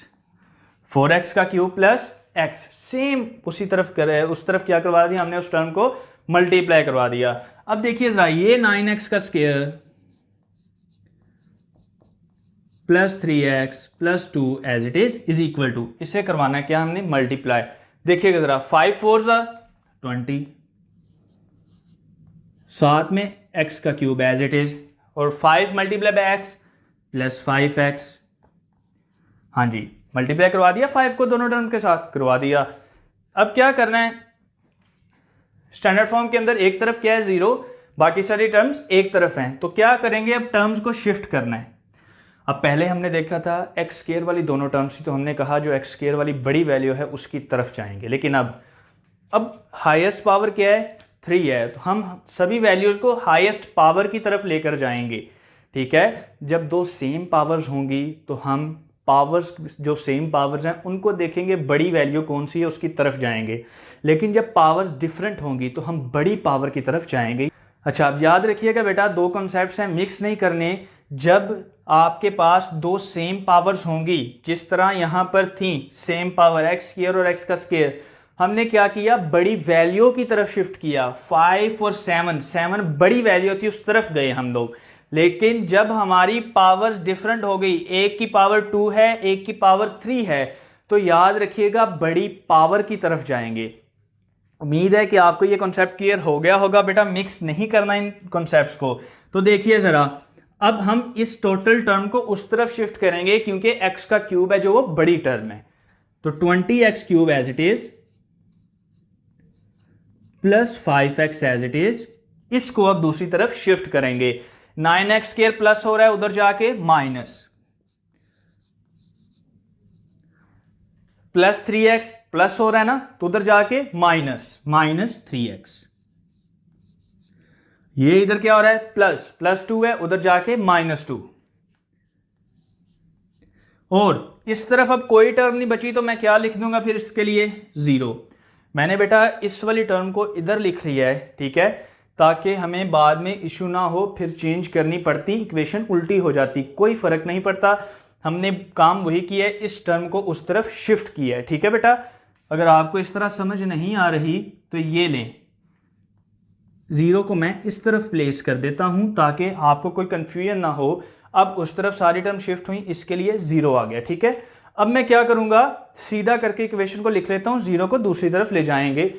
S1: 4x का क्यूब प्लस x, सेम उसी तरफ करे, उस तरफ क्या करवा दिया हमने, उस टर्म को मल्टीप्लाई करवा दिया। अब देखिए जरा, ये 9x का square plus 3x plus 2 as it is equal to, इसे करवाना है क्या हमने, मल्टीप्लाई। देखिएगा जरा, 5 4 20, साथ में x का क्यूब एज इट इज, और 5 multiply by x plus 5x, हाँ जी मल्टीप्लाई करवा दिया 5 को दोनों टर्म के साथ करवा दिया। अब क्या करना है, स्टैंडर्ड फॉर्म के अंदर एक तरफ क्या है 0, बाकी सारी टर्म्स एक तरफ हैं, तो क्या करेंगे, अब टर्म्स को शिफ्ट करना है। अब पहले हमने देखा था एक्स स्क्वायर वाली दोनों टर्म्स थी, तो हमने कहा जो एक्स स्क्वायर वाली बड़ी वैल्यू है उसकी तरफ जाएंगे, लेकिन अब हाईएस्ट पावर क्या है 3 है, तो हम सभी वैल्यूज़ को हाईएस्ट पावर की तरफ लेकर जाएंगे, ठीक है। जब दो सेम पावर्स होंगी तो हम पावर्स, जो सेम पावर्स हैं उनको देखेंगे बड़ी वैल्यू कौन सी है उसकी तरफ जाएंगे, लेकिन जब पावर्स डिफरेंट होंगी तो हम बड़ी पावर की तरफ जाएंगे। अच्छा, अब याद रखिएगा बेटा, दो कॉन्सेप्ट्स हैं, मिक्स नहीं करने। जब आपके पास दो सेम पावर्स होंगी, जिस तरह यहाँ पर थी सेम पावर एक्स स्क्वायर और एक्स का स्क्वायर, हमने क्या किया, बड़ी वैल्यू की तरफ शिफ्ट किया। 5 और 7 बड़ी वैल्यू थी, उस तरफ गए हम लोग। लेकिन जब हमारी पावर्स डिफरेंट हो गई, एक की पावर 2 है, एक की पावर 3 है, तो याद रखिएगा बड़ी पावर की तरफ जाएंगे। उम्मीद है कि आपको ये कॉन्सेप्ट क्लियर हो गया होगा बेटा, मिक्स नहीं करना इन कॉन्सेप्ट्स को। तो देखिए जरा, अब हम इस टोटल टर्म को उस तरफ शिफ्ट करेंगे क्योंकि x का क्यूब है जो वो बड़ी टर्म है, तो 20x cube as it is plus 5x as it is, इसको अब दूसरी तरफ शिफ्ट करेंगे। 9x स्क्वायर प्लस हो रहा है, उधर जाके माइनस, प्लस 3x प्लस हो रहा है ना, तो उधर जाके माइनस 3x। ये इधर क्या हो रहा है, प्लस 2 है, उधर जाके -2। और इस तरफ अब कोई टर्म नहीं बची, तो मैं क्या लिख दूंगा फिर इसके लिए 0। मैंने बेटा इस वाली टर्म को इधर लिख लिया है, ठीक है, ताकि हमें बाद में इशू ना हो, फिर चेंज करनी पड़ती, इक्वेशन उल्टी हो जाती, कोई फर्क नहीं पड़ता। हमने काम वही किया है, इस टर्म को उस तरफ शिफ्ट किया है, ठीक है बेटा। अगर आपको इस तरह समझ नहीं आ रही तो ये लें, 0 को मैं इस तरफ प्लेस कर देता हूं ताकि आपको कोई कंफ्यूजन ना हो। अब उस तरफ सारी टर्म शिफ्ट हुई, इसके लिए 0 आ गया, ठीक है। अब मैं क्या करूंगा, सीधा करके इक्वेशन को लिख लेता हूं, 0 को दूसरी तरफ ले जाएंगे,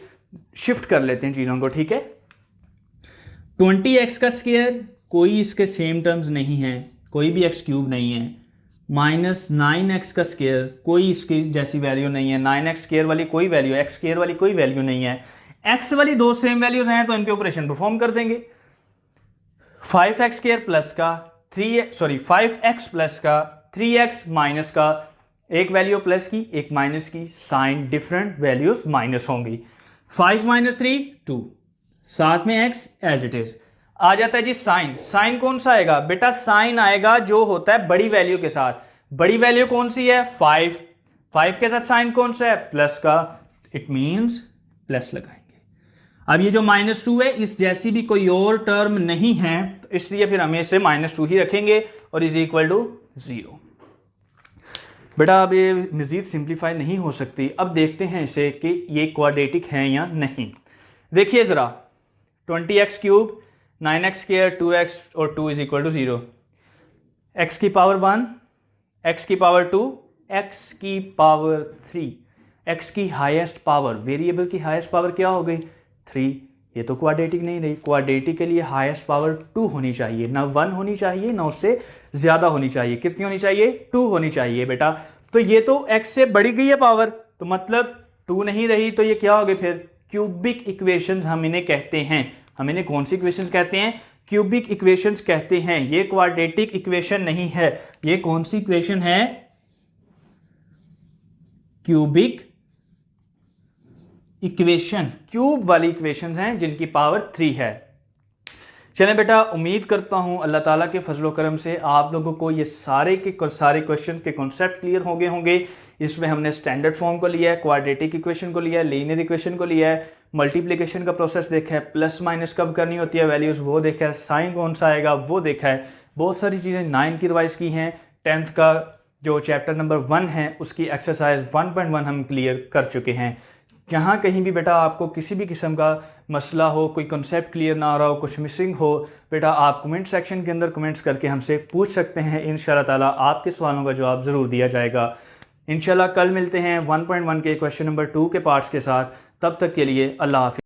S1: शिफ्ट कर लेते हैं चीज़ों को, ठीक है। 20x का स्क्वायर, कोई इसके सेम टर्म्स नहीं है, कोई भी x क्यूब नहीं है। माइनस 9x का स्क्वायर, कोई इसकी जैसी वैल्यू नहीं है, 9x स्क्वायर वाली कोई वैल्यू, x स्क्वायर वाली कोई वैल्यू नहीं है। x वाली दो सेम वैल्यूज हैं तो इन पे ऑपरेशन परफॉर्म कर देंगे। 5x स्क्वायर प्लस का 5x प्लस का 3x माइनस का, एक वैल्यू प्लस की एक माइनस की, साइन डिफरेंट वैल्यूज माइनस होंगी। 5 माइनस 3 2, साथ में x एज इट इज। आ जाता है जी साइन। साइन कौन सा आएगा बेटा, साइन आएगा जो होता है बड़ी वैल्यू के साथ। बड़ी वैल्यू कौन सी है 5, 5 के साथ साइन कौन सा है प्लस का, इट मींस प्लस लगाएंगे। अब ये जो -2 है इस जैसी भी कोई और टर्म नहीं है तो इसलिए फिर हमें इसे -2 ही रखेंगे और इज इक्वल टू 0। बेटा अब ये मज़ीद सिंप्लीफाई नहीं हो सकती। अब देखते हैं इसे कि ये क्वाड्रेटिक है या नहीं। देखिए ज़रा, 20x cube, 9x square, 2x और 2 इज इक्वल टू 0, x की पावर 1, x की पावर 2, x की पावर 3, x की हाईएस्ट पावर, वेरिएबल की हाईएस्ट पावर क्या हो गई 3। ये तो क्वाड्रेटिक नहीं रही। क्वाड्रेटिक के लिए हाईएस्ट पावर 2 होनी चाहिए, ना 1 होनी चाहिए ना उससे ज़्यादा होनी चाहिए। कितनी होनी चाहिए 2 होनी चाहिए बेटा। तो ये तो x से बढ़ी गई है पावर, तो मतलब 2 नहीं रही, तो ये क्या हो गई फिर क्यूबिक इक्वेशंस हम इन्हें कहते हैं। हम इन्हें कौन सी इक्वेशंस कहते हैं, क्यूबिक इक्वेशंस कहते हैं। ये क्वाड्रेटिक इक्वेशन नहीं है। ये कौन सी इक्वेशन है, क्यूबिक इक्वेशन, क्यूब वाली इक्वेशंस हैं जिनकी पावर 3 है। चलें बेटा, उम्मीद करता हूं अल्लाह ताला के फजलो करम से आप लोगों को ये सारे क्वेश्चन के कॉन्सेप्ट क्लियर हो गए होंगे। इसमें हमने स्टैंडर्ड फॉर्म को लिया है, क्वाड्रेटिक इक्वेशन को लिया है, लीनियर इक्वेशन को लिया है, मल्टीप्लिकेशन का प्रोसेस देखा है, प्लस माइनस कब करनी होती है वैल्यूज़ वो देखा है, साइन कौन सा आएगा वो देखा है। बहुत सारी चीज़ें 9 की रिवाइज की हैं। 10th का जो चैप्टर नंबर 1 है उसकी एक्सरसाइज 1.1 हम क्लियर कर चुके हैं। जहाँ कहीं भी बेटा आपको किसी भी किस्म का मसला हो, कोई कॉन्सेप्ट क्लियर ना हो रहा हो, कुछ मिसिंग हो, बेटा आप कमेंट सेक्शन के अंदर कमेंट्स करके हमसे पूछ सकते हैं। इंशाल्लाह ताला आपके सवालों का जवाब ज़रूर दिया जाएगा। इंशाल्लाह कल मिलते हैं 1.1 के क्वेश्चन नंबर 2 के पार्ट्स के साथ। तब तक के लिए अल्लाह हाफ़िज़।